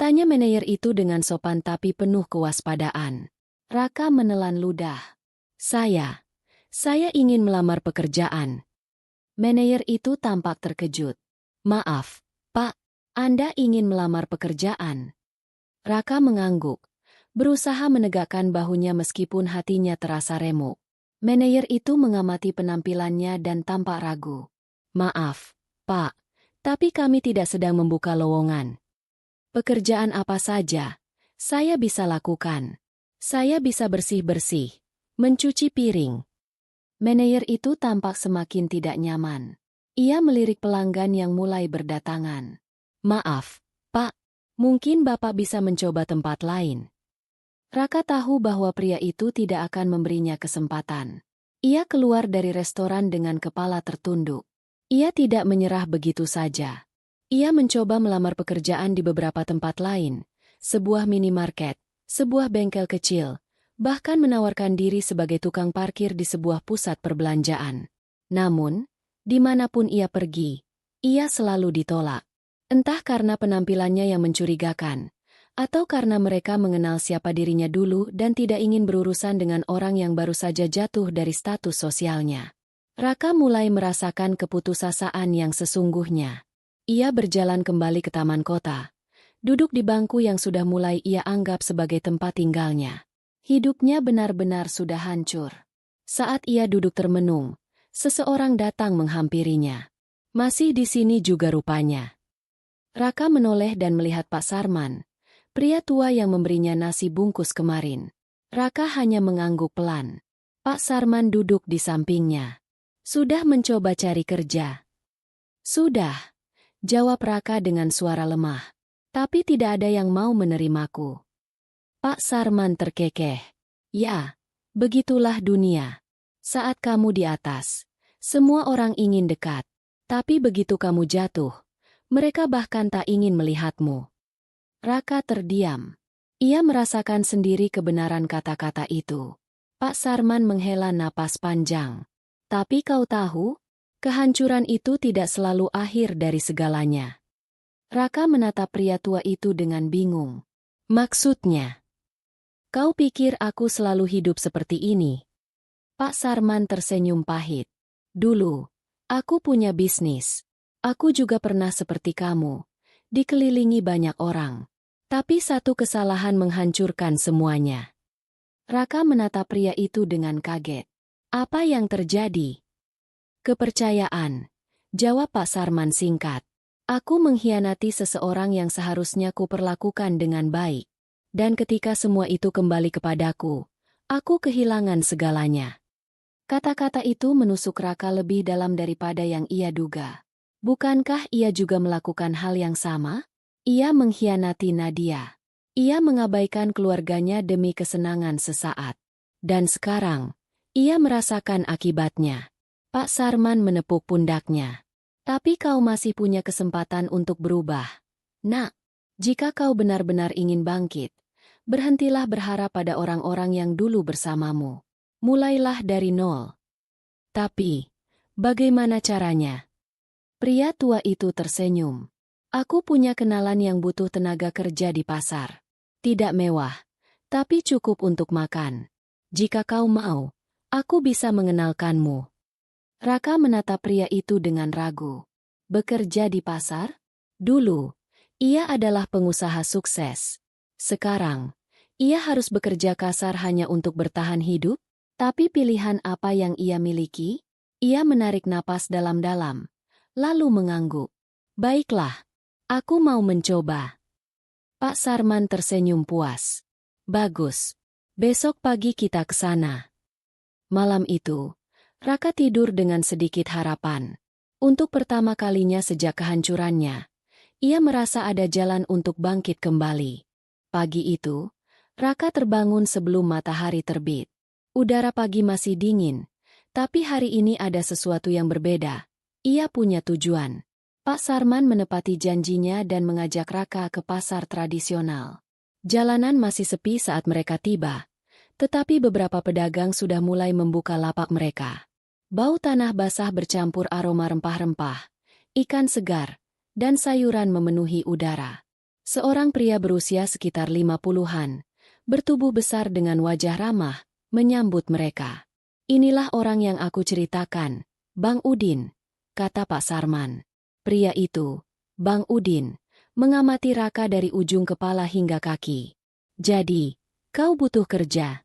Speaker 1: Tanya manajer itu dengan sopan tapi penuh kewaspadaan. Raka menelan ludah. Saya ingin melamar pekerjaan." Manajer itu tampak terkejut. "Maaf, Pak, Anda ingin melamar pekerjaan?" Raka mengangguk, berusaha menegakkan bahunya meskipun hatinya terasa remuk. Manajer itu mengamati penampilannya dan tampak ragu. "Maaf, Pak, tapi kami tidak sedang membuka lowongan." "Pekerjaan apa saja saya bisa lakukan? Saya bisa bersih-bersih, mencuci piring." Manajer itu tampak semakin tidak nyaman. Ia melirik pelanggan yang mulai berdatangan. "Maaf, Pak, mungkin Bapak bisa mencoba tempat lain." Raka tahu bahwa pria itu tidak akan memberinya kesempatan. Ia keluar dari restoran dengan kepala tertunduk. Ia tidak menyerah begitu saja. Ia mencoba melamar pekerjaan di beberapa tempat lain, sebuah minimarket, sebuah bengkel kecil, bahkan menawarkan diri sebagai tukang parkir di sebuah pusat perbelanjaan. Namun, dimanapun ia pergi, ia selalu ditolak. Entah karena penampilannya yang mencurigakan, atau karena mereka mengenal siapa dirinya dulu dan tidak ingin berurusan dengan orang yang baru saja jatuh dari status sosialnya. Raka mulai merasakan keputusasaan yang sesungguhnya. Ia berjalan kembali ke taman kota, duduk di bangku yang sudah mulai ia anggap sebagai tempat tinggalnya. Hidupnya benar-benar sudah hancur. Saat ia duduk termenung, seseorang datang menghampirinya. "Masih di sini juga rupanya." Raka menoleh dan melihat Pak Sarman, pria tua yang memberinya nasi bungkus kemarin. Raka hanya mengangguk pelan. Pak Sarman duduk di sampingnya. "Sudah mencoba cari kerja?" "Sudah," jawab Raka dengan suara lemah. "Tapi tidak ada yang mau menerimaku." Pak Sarman terkekeh. "Ya, begitulah dunia. Saat kamu di atas, semua orang ingin dekat. Tapi begitu kamu jatuh, mereka bahkan tak ingin melihatmu." Raka terdiam. Ia merasakan sendiri kebenaran kata-kata itu. Pak Sarman menghela napas panjang. "Tapi kau tahu, kehancuran itu tidak selalu akhir dari segalanya." Raka menatap pria tua itu dengan bingung. "Maksudnya? Kau pikir aku selalu hidup seperti ini?" Pak Sarman tersenyum pahit. "Dulu, aku punya bisnis. Aku juga pernah seperti kamu, dikelilingi banyak orang. Tapi satu kesalahan menghancurkan semuanya." Raka menatap pria itu dengan kaget. "Apa yang terjadi?" "Kepercayaan," jawab Pak Sarman singkat. "Aku mengkhianati seseorang yang seharusnya kuperlakukan dengan baik. Dan ketika semua itu kembali kepadaku, aku kehilangan segalanya." Kata-kata itu menusuk Raka lebih dalam daripada yang ia duga. Bukankah ia juga melakukan hal yang sama? Ia mengkhianati Nadia. Ia mengabaikan keluarganya demi kesenangan sesaat. Dan sekarang, ia merasakan akibatnya. Pak Sarman menepuk pundaknya. "Tapi kau masih punya kesempatan untuk berubah. Nak, jika kau benar-benar ingin bangkit, berhentilah berharap pada orang-orang yang dulu bersamamu. Mulailah dari nol." "Tapi, bagaimana caranya?" Pria tua itu tersenyum. "Aku punya kenalan yang butuh tenaga kerja di pasar. Tidak mewah, tapi cukup untuk makan. Jika kau mau, aku bisa mengenalkanmu." Raka menatap pria itu dengan ragu. Bekerja di pasar? Dulu, ia adalah pengusaha sukses. Sekarang, ia harus bekerja kasar hanya untuk bertahan hidup? Tapi pilihan apa yang ia miliki? Ia menarik napas dalam-dalam, lalu mengangguk. "Baiklah, aku mau mencoba." Pak Sarman tersenyum puas. "Bagus. Besok pagi kita ke sana." Malam itu, Raka tidur dengan sedikit harapan. Untuk pertama kalinya sejak kehancurannya, Ia merasa ada jalan untuk bangkit kembali. Pagi itu, Raka terbangun sebelum matahari terbit. Udara pagi masih dingin, tapi hari ini ada sesuatu yang berbeda. Ia punya tujuan. Pak Sarman menepati janjinya dan mengajak Raka ke pasar tradisional. Jalanan masih sepi saat mereka tiba, tetapi beberapa pedagang sudah mulai membuka lapak mereka. Bau tanah basah bercampur aroma rempah-rempah, ikan segar, dan sayuran memenuhi udara. Seorang pria berusia sekitar 50-an, bertubuh besar dengan wajah ramah, menyambut mereka. Inilah orang yang aku ceritakan, Bang Udin, kata Pak Sarman. Pria itu, Bang Udin, mengamati Raka dari ujung kepala hingga kaki. Jadi, kau butuh kerja?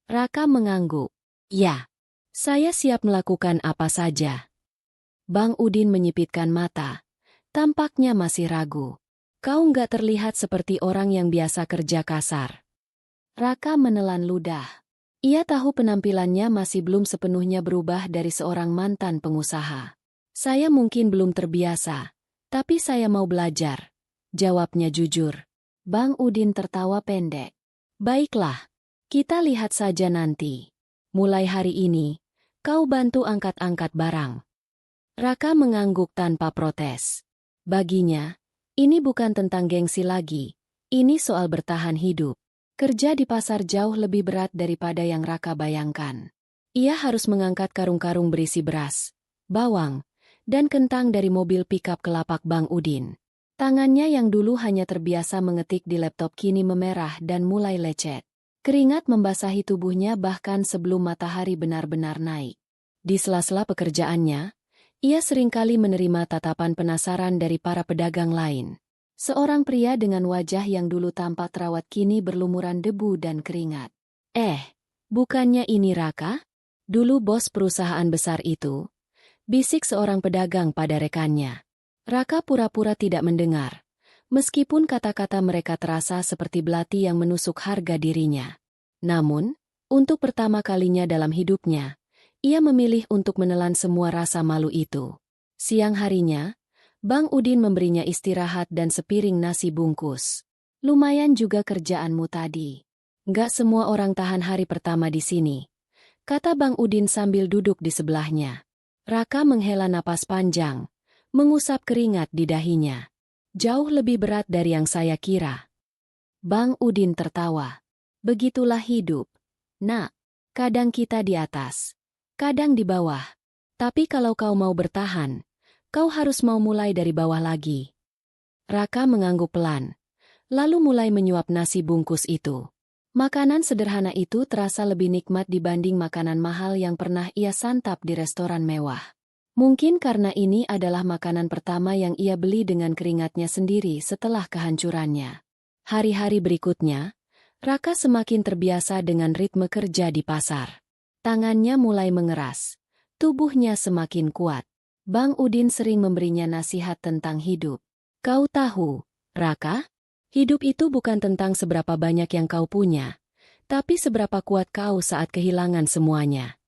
Speaker 1: Raka mengangguk. Ya. Saya siap melakukan apa saja. Bang Udin menyipitkan mata. Tampaknya masih ragu. Kau nggak terlihat seperti orang yang biasa kerja kasar. Raka menelan ludah. Ia tahu penampilannya masih belum sepenuhnya berubah dari seorang mantan pengusaha. Saya mungkin belum terbiasa, tapi saya mau belajar. Jawabnya jujur. Bang Udin tertawa pendek. Baiklah, kita lihat saja nanti. Mulai hari ini, kau bantu angkat-angkat barang. Raka mengangguk tanpa protes. Baginya, ini bukan tentang gengsi lagi, ini soal bertahan hidup. Kerja di pasar jauh lebih berat daripada yang Raka bayangkan. Ia harus mengangkat karung-karung berisi beras, bawang, dan kentang dari mobil pikap ke lapak Bang Udin. Tangannya yang dulu hanya terbiasa mengetik di laptop kini memerah dan mulai lecet. Keringat membasahi tubuhnya bahkan sebelum matahari benar-benar naik. Di sela-sela pekerjaannya, ia seringkali menerima tatapan penasaran dari para pedagang lain. Seorang pria dengan wajah yang dulu tampak terawat kini berlumuran debu dan keringat. Bukannya ini Raka? Dulu bos perusahaan besar itu? Bisik seorang pedagang pada rekannya. Raka pura-pura tidak mendengar. Meskipun kata-kata mereka terasa seperti belati yang menusuk harga dirinya. Namun, untuk pertama kalinya dalam hidupnya, ia memilih untuk menelan semua rasa malu itu. Siang harinya, Bang Udin memberinya istirahat dan sepiring nasi bungkus. Lumayan juga kerjaanmu tadi. Nggak semua orang tahan hari pertama di sini, kata Bang Udin sambil duduk di sebelahnya. Raka menghela napas panjang, mengusap keringat di dahinya. Jauh lebih berat dari yang saya kira. Bang Udin tertawa. Begitulah hidup. Nak, kadang kita di atas, kadang di bawah. Tapi kalau kau mau bertahan, kau harus mau mulai dari bawah lagi. Raka mengangguk pelan, lalu mulai menyuap nasi bungkus itu. Makanan sederhana itu terasa lebih nikmat dibanding makanan mahal yang pernah ia santap di restoran mewah. Mungkin karena ini adalah makanan pertama yang ia beli dengan keringatnya sendiri setelah kehancurannya. Hari-hari berikutnya, Raka semakin terbiasa dengan ritme kerja di pasar. Tangannya mulai mengeras, tubuhnya semakin kuat. Bang Udin sering memberinya nasihat tentang hidup. Kau tahu, Raka? Hidup itu bukan tentang seberapa banyak yang kau punya, tapi seberapa kuat kau saat kehilangan semuanya.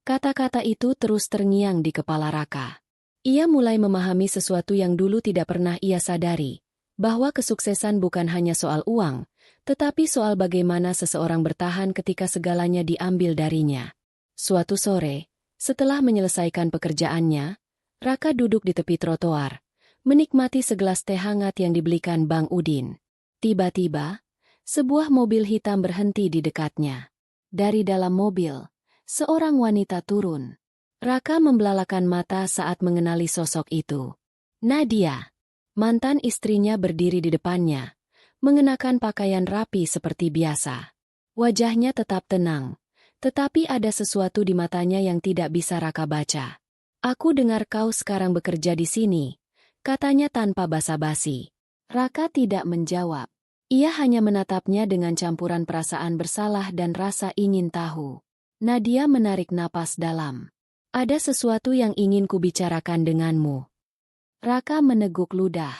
Speaker 1: Kata-kata itu terus terngiang di kepala Raka. Ia mulai memahami sesuatu yang dulu tidak pernah ia sadari, bahwa kesuksesan bukan hanya soal uang, tetapi soal bagaimana seseorang bertahan ketika segalanya diambil darinya. Suatu sore, setelah menyelesaikan pekerjaannya, Raka duduk di tepi trotoar, menikmati segelas teh hangat yang dibelikan Bang Udin. Tiba-tiba, sebuah mobil hitam berhenti di dekatnya. Dari dalam mobil, seorang wanita turun. Raka membelalakan mata saat mengenali sosok itu. Nadia, mantan istrinya berdiri di depannya, mengenakan pakaian rapi seperti biasa. Wajahnya tetap tenang, tetapi ada sesuatu di matanya yang tidak bisa Raka baca. Aku dengar kau sekarang bekerja di sini, katanya tanpa basa-basi. Raka tidak menjawab. Ia hanya menatapnya dengan campuran perasaan bersalah dan rasa ingin tahu. Nadia menarik napas dalam. Ada sesuatu yang ingin kubicarakan denganmu. Raka meneguk ludah.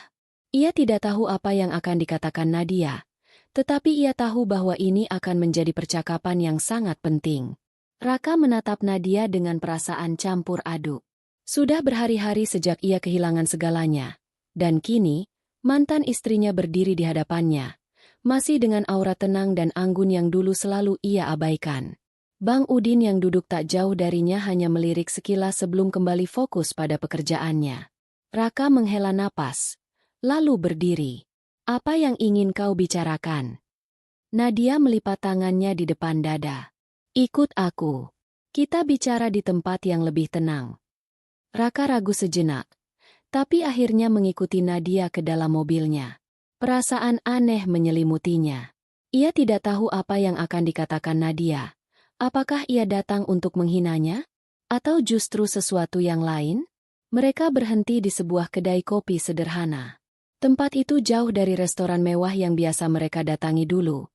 Speaker 1: Ia tidak tahu apa yang akan dikatakan Nadia, tetapi ia tahu bahwa ini akan menjadi percakapan yang sangat penting. Raka menatap Nadia dengan perasaan campur aduk. Sudah berhari-hari sejak ia kehilangan segalanya, dan kini, Mantan istrinya berdiri di hadapannya, masih dengan aura tenang dan anggun yang dulu selalu ia abaikan. Bang Udin yang duduk tak jauh darinya hanya melirik sekilas sebelum kembali fokus pada pekerjaannya. Raka menghela napas, lalu berdiri. Apa yang ingin kau bicarakan? Nadia melipat tangannya di depan dada. Ikut aku. Kita bicara di tempat yang lebih tenang. Raka ragu sejenak, tapi akhirnya mengikuti Nadia ke dalam mobilnya. Perasaan aneh menyelimutinya. Ia tidak tahu apa yang akan dikatakan Nadia. Apakah ia datang untuk menghinanya? Atau justru sesuatu yang lain? Mereka berhenti di sebuah kedai kopi sederhana. Tempat itu jauh dari restoran mewah yang biasa mereka datangi dulu,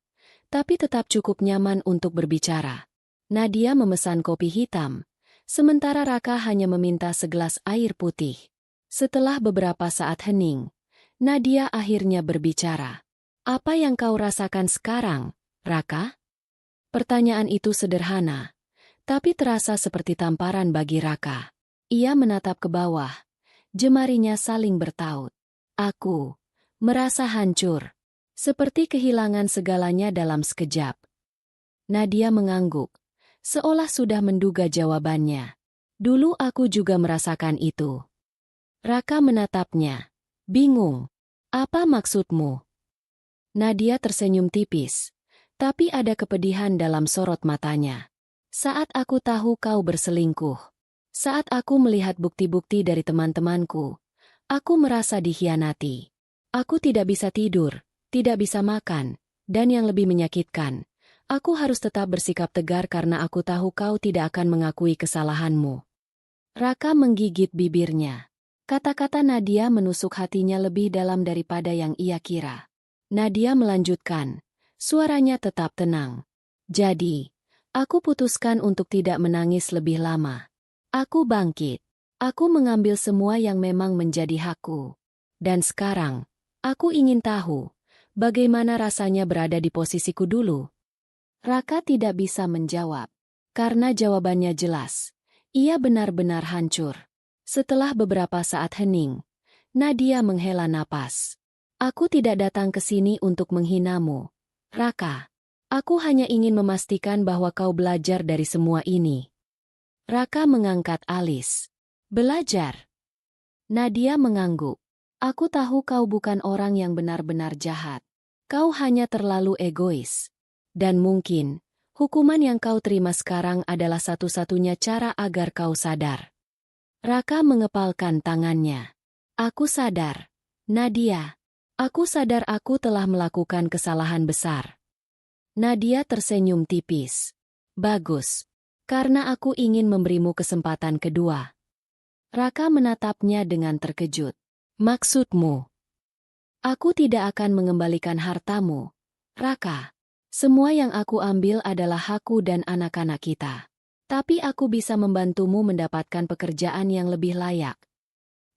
Speaker 1: tapi tetap cukup nyaman untuk berbicara. Nadia memesan kopi hitam, sementara Raka hanya meminta segelas air putih. Setelah beberapa saat hening, Nadia akhirnya berbicara. Apa yang kau rasakan sekarang, Raka? Pertanyaan itu sederhana, tapi terasa seperti tamparan bagi Raka. Ia menatap ke bawah, jemarinya saling bertaut. Aku merasa hancur, seperti kehilangan segalanya dalam sekejap. Nadia mengangguk, seolah sudah menduga jawabannya. Dulu aku juga merasakan itu. Raka menatapnya, bingung. Apa maksudmu? Nadia tersenyum tipis, tapi ada kepedihan dalam sorot matanya. Saat aku tahu kau berselingkuh, saat aku melihat bukti-bukti dari teman-temanku, aku merasa dikhianati. Aku tidak bisa tidur, tidak bisa makan, dan yang lebih menyakitkan, aku harus tetap bersikap tegar karena aku tahu kau tidak akan mengakui kesalahanmu. Raka menggigit bibirnya. Kata-kata Nadia menusuk hatinya lebih dalam daripada yang ia kira. Nadia melanjutkan, suaranya tetap tenang. Jadi, aku putuskan untuk tidak menangis lebih lama. Aku bangkit. Aku mengambil semua yang memang menjadi hakku. Dan sekarang, aku ingin tahu, bagaimana rasanya berada di posisiku dulu. Raka tidak bisa menjawab. Karena jawabannya jelas. Ia benar-benar hancur. Setelah beberapa saat hening, Nadia menghela napas. Aku tidak datang ke sini untuk menghinamu, Raka. Aku hanya ingin memastikan bahwa kau belajar dari semua ini. Raka mengangkat alis. Belajar? Nadia mengangguk. Aku tahu kau bukan orang yang benar-benar jahat. Kau hanya terlalu egois. Dan mungkin, hukuman yang kau terima sekarang adalah satu-satunya cara agar kau sadar. Raka mengepalkan tangannya. Aku sadar. Nadia. Aku sadar aku telah melakukan kesalahan besar. Nadia tersenyum tipis. Bagus. Karena aku ingin memberimu kesempatan kedua. Raka menatapnya dengan terkejut. Maksudmu? Aku tidak akan mengembalikan hartamu, Raka. Semua yang aku ambil adalah hakku dan anak-anak kita. Tapi aku bisa membantumu mendapatkan pekerjaan yang lebih layak.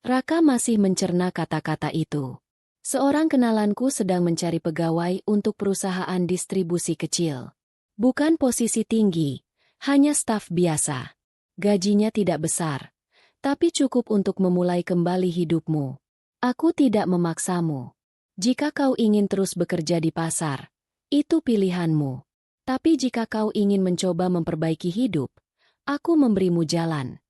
Speaker 1: Raka masih mencerna kata-kata itu. Seorang kenalanku sedang mencari pegawai untuk perusahaan distribusi kecil. Bukan posisi tinggi, hanya staf biasa. Gajinya tidak besar, tapi cukup untuk memulai kembali hidupmu. Aku tidak memaksamu. Jika kau ingin terus bekerja di pasar, itu pilihanmu. Tapi jika kau ingin mencoba memperbaiki hidup, aku memberimu jalan.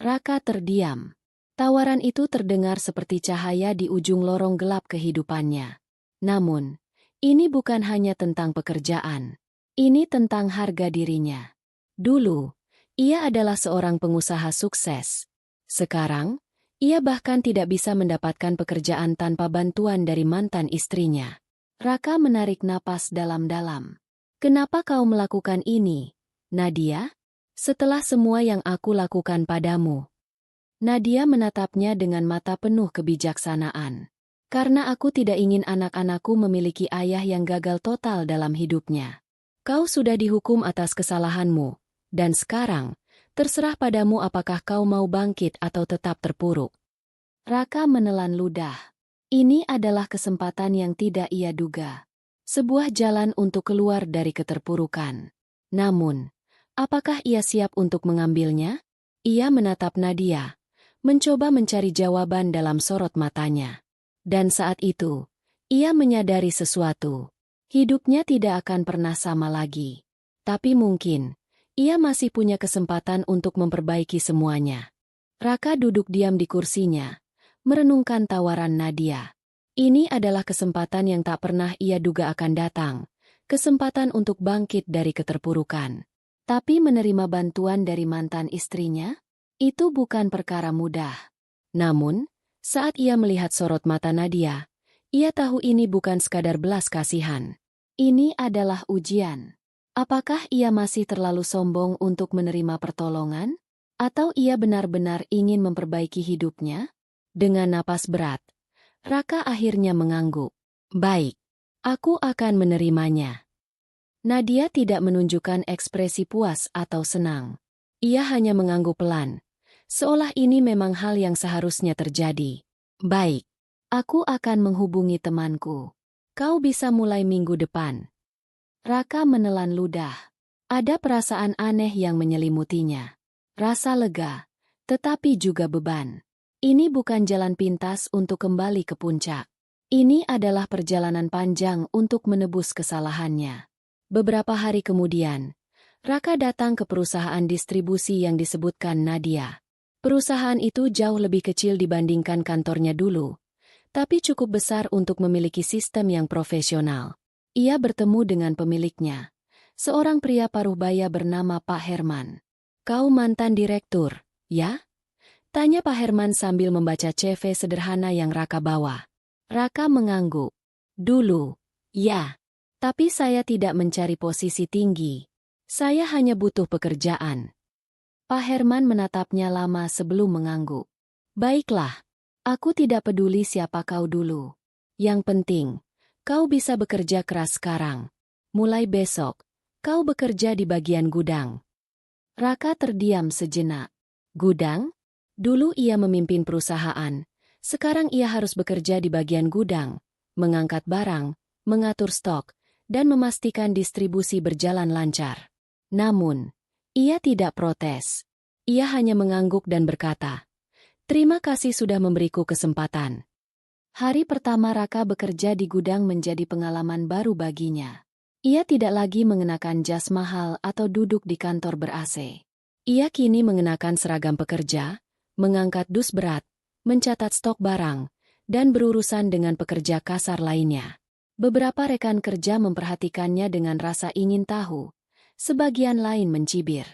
Speaker 1: Raka terdiam. Tawaran itu terdengar seperti cahaya di ujung lorong gelap kehidupannya. Namun, ini bukan hanya tentang pekerjaan. Ini tentang harga dirinya. Dulu, ia adalah seorang pengusaha sukses. Sekarang, ia bahkan tidak bisa mendapatkan pekerjaan tanpa bantuan dari mantan istrinya. Raka menarik napas dalam-dalam. Kenapa kau melakukan ini, Nadia? Setelah semua yang aku lakukan padamu. Nadia menatapnya dengan mata penuh kebijaksanaan. Karena aku tidak ingin anak-anakku memiliki ayah yang gagal total dalam hidupnya. Kau sudah dihukum atas kesalahanmu, dan sekarang, terserah padamu apakah kau mau bangkit atau tetap terpuruk. Raka menelan ludah. Ini adalah kesempatan yang tidak ia duga. Sebuah jalan untuk keluar dari keterpurukan. Namun, apakah ia siap untuk mengambilnya? Ia menatap Nadia, mencoba mencari jawaban dalam sorot matanya. Dan saat itu, ia menyadari sesuatu. Hidupnya tidak akan pernah sama lagi. Tapi mungkin, ia masih punya kesempatan untuk memperbaiki semuanya. Raka duduk diam di kursinya, merenungkan tawaran Nadia. Ini adalah kesempatan yang tak pernah ia duga akan datang. Kesempatan untuk bangkit dari keterpurukan. Tapi menerima bantuan dari mantan istrinya? Itu bukan perkara mudah. Namun, saat ia melihat sorot mata Nadia, ia tahu ini bukan sekadar belas kasihan. Ini adalah ujian. Apakah ia masih terlalu sombong untuk menerima pertolongan? Atau ia benar-benar ingin memperbaiki hidupnya? Dengan napas berat, Raka akhirnya mengangguk. Baik, aku akan menerimanya. Nadia tidak menunjukkan ekspresi puas atau senang. Ia hanya mengangguk pelan, seolah ini memang hal yang seharusnya terjadi. Baik, aku akan menghubungi temanku. Kau bisa mulai minggu depan. Raka menelan ludah. Ada perasaan aneh yang menyelimutinya. Rasa lega, tetapi juga beban. Ini bukan jalan pintas untuk kembali ke puncak. Ini adalah perjalanan panjang untuk menebus kesalahannya. Beberapa hari kemudian, Raka datang ke perusahaan distribusi yang disebutkan Nadia. Perusahaan itu jauh lebih kecil dibandingkan kantornya dulu, tapi cukup besar untuk memiliki sistem yang profesional. Ia bertemu dengan pemiliknya, seorang pria paruh baya bernama Pak Herman. Kau mantan direktur, ya? Tanya Pak Herman sambil membaca CV sederhana yang Raka bawa. Raka mengangguk. Dulu, ya. Tapi saya tidak mencari posisi tinggi. Saya hanya butuh pekerjaan. Pak Herman menatapnya lama sebelum mengangguk. Baiklah, aku tidak peduli siapa kau dulu. Yang penting, kau bisa bekerja keras sekarang. Mulai besok, kau bekerja di bagian gudang. Raka terdiam sejenak. Gudang? Dulu ia memimpin perusahaan. Sekarang ia harus bekerja di bagian gudang, mengangkat barang, mengatur stok, dan memastikan distribusi berjalan lancar. Namun, ia tidak protes. Ia hanya mengangguk dan berkata, "Terima kasih sudah memberiku kesempatan." Hari pertama Raka bekerja di gudang menjadi pengalaman baru baginya. Ia tidak lagi mengenakan jas mahal atau duduk di kantor ber-AC. Ia kini mengenakan seragam pekerja, mengangkat dus berat, mencatat stok barang, dan berurusan dengan pekerja kasar lainnya. Beberapa rekan kerja memperhatikannya dengan rasa ingin tahu. Sebagian lain mencibir.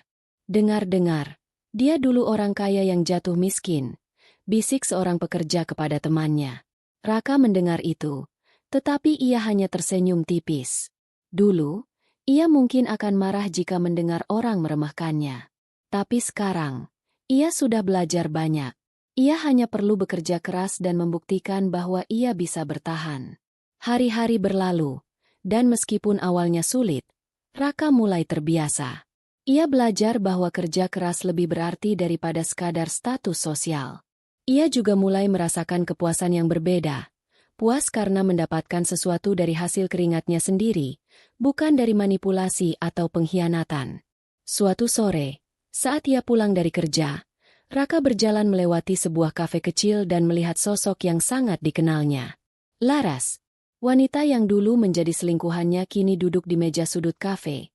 Speaker 1: Dengar-dengar, dia dulu orang kaya yang jatuh miskin, bisik seorang pekerja kepada temannya. Raka mendengar itu, tetapi ia hanya tersenyum tipis. Dulu, ia mungkin akan marah jika mendengar orang meremehkannya. Tapi sekarang, ia sudah belajar banyak. Ia hanya perlu bekerja keras dan membuktikan bahwa ia bisa bertahan. Hari-hari berlalu, dan meskipun awalnya sulit, Raka mulai terbiasa. Ia belajar bahwa kerja keras lebih berarti daripada sekadar status sosial. Ia juga mulai merasakan kepuasan yang berbeda. Puas karena mendapatkan sesuatu dari hasil keringatnya sendiri, bukan dari manipulasi atau pengkhianatan. Suatu sore, saat ia pulang dari kerja, Raka berjalan melewati sebuah kafe kecil dan melihat sosok yang sangat dikenalnya. Laras, wanita yang dulu menjadi selingkuhannya kini duduk di meja sudut kafe,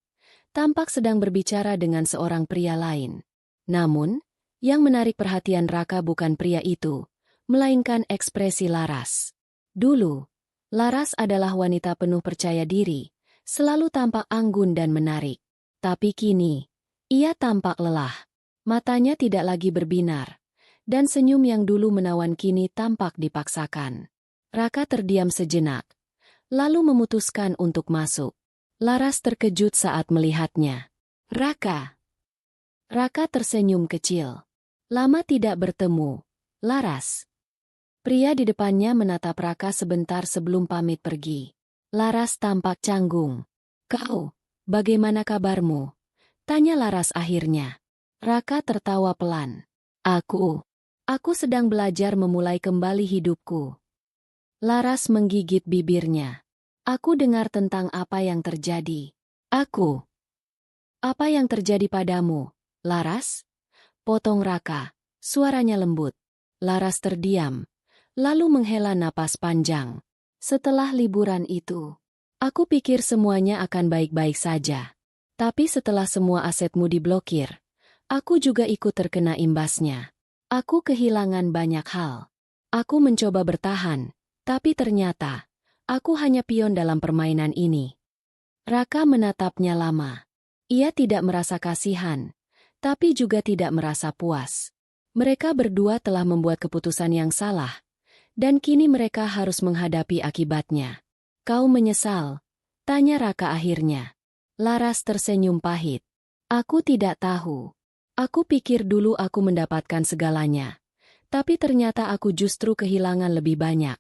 Speaker 1: tampak sedang berbicara dengan seorang pria lain. Namun, yang menarik perhatian Raka bukan pria itu, melainkan ekspresi Laras. Dulu, Laras adalah wanita penuh percaya diri, selalu tampak anggun dan menarik. Tapi kini, ia tampak lelah. Matanya tidak lagi berbinar, dan senyum yang dulu menawan kini tampak dipaksakan. Raka terdiam sejenak, lalu memutuskan untuk masuk. Laras terkejut saat melihatnya. Raka. Raka tersenyum kecil. Lama tidak bertemu, Laras. Pria di depannya menatap Raka sebentar sebelum pamit pergi. Laras tampak canggung. Kau, bagaimana kabarmu? Tanya Laras akhirnya. Raka tertawa pelan. Aku sedang belajar memulai kembali hidupku. Laras menggigit bibirnya. Aku dengar tentang apa yang terjadi. Apa yang terjadi padamu, Laras? Potong Raka, suaranya lembut. Laras terdiam. lalu menghela napas panjang. Setelah liburan itu, aku pikir semuanya akan baik-baik saja. Tapi setelah semua asetmu diblokir, aku juga ikut terkena imbasnya. Aku kehilangan banyak hal. Aku mencoba bertahan, tapi ternyata aku hanya pion dalam permainan ini. Raka menatapnya lama. Ia tidak merasa kasihan, tapi juga tidak merasa puas. Mereka berdua telah membuat keputusan yang salah, dan kini mereka harus menghadapi akibatnya. Kau menyesal? Tanya Raka akhirnya. Laras tersenyum pahit. Aku tidak tahu. Aku pikir dulu aku mendapatkan segalanya, tapi ternyata aku justru kehilangan lebih banyak.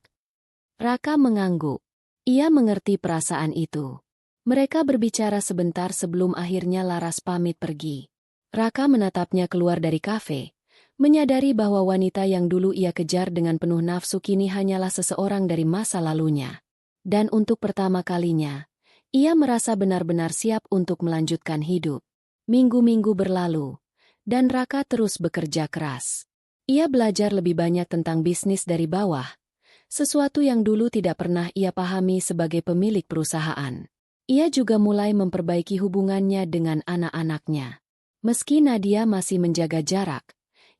Speaker 1: Raka mengangguk. Ia mengerti perasaan itu. Mereka berbicara sebentar sebelum akhirnya Laras pamit pergi. Raka menatapnya keluar dari kafe, menyadari bahwa wanita yang dulu ia kejar dengan penuh nafsu kini hanyalah seseorang dari masa lalunya. Dan untuk pertama kalinya, ia merasa benar-benar siap untuk melanjutkan hidup. Minggu-minggu berlalu, dan Raka terus bekerja keras. Ia belajar lebih banyak tentang bisnis dari bawah, sesuatu yang dulu tidak pernah ia pahami sebagai pemilik perusahaan. Ia juga mulai memperbaiki hubungannya dengan anak-anaknya. Meski Nadia masih menjaga jarak,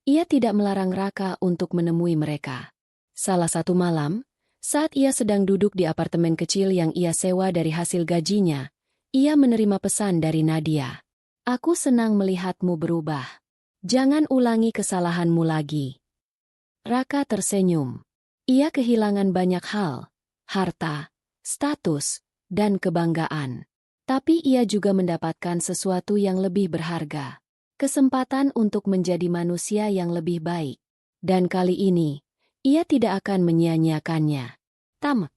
Speaker 1: ia tidak melarang Raka untuk menemui mereka. Salah satu malam, saat ia sedang duduk di apartemen kecil yang ia sewa dari hasil gajinya, ia menerima pesan dari Nadia. Aku senang melihatmu berubah. Jangan ulangi kesalahanmu lagi. Raka tersenyum. Ia kehilangan banyak hal, harta, status, dan kebanggaan. Tapi ia juga mendapatkan sesuatu yang lebih berharga. Kesempatan untuk menjadi manusia yang lebih baik. Dan kali ini, ia tidak akan menyia-nyiakannya. Tamat.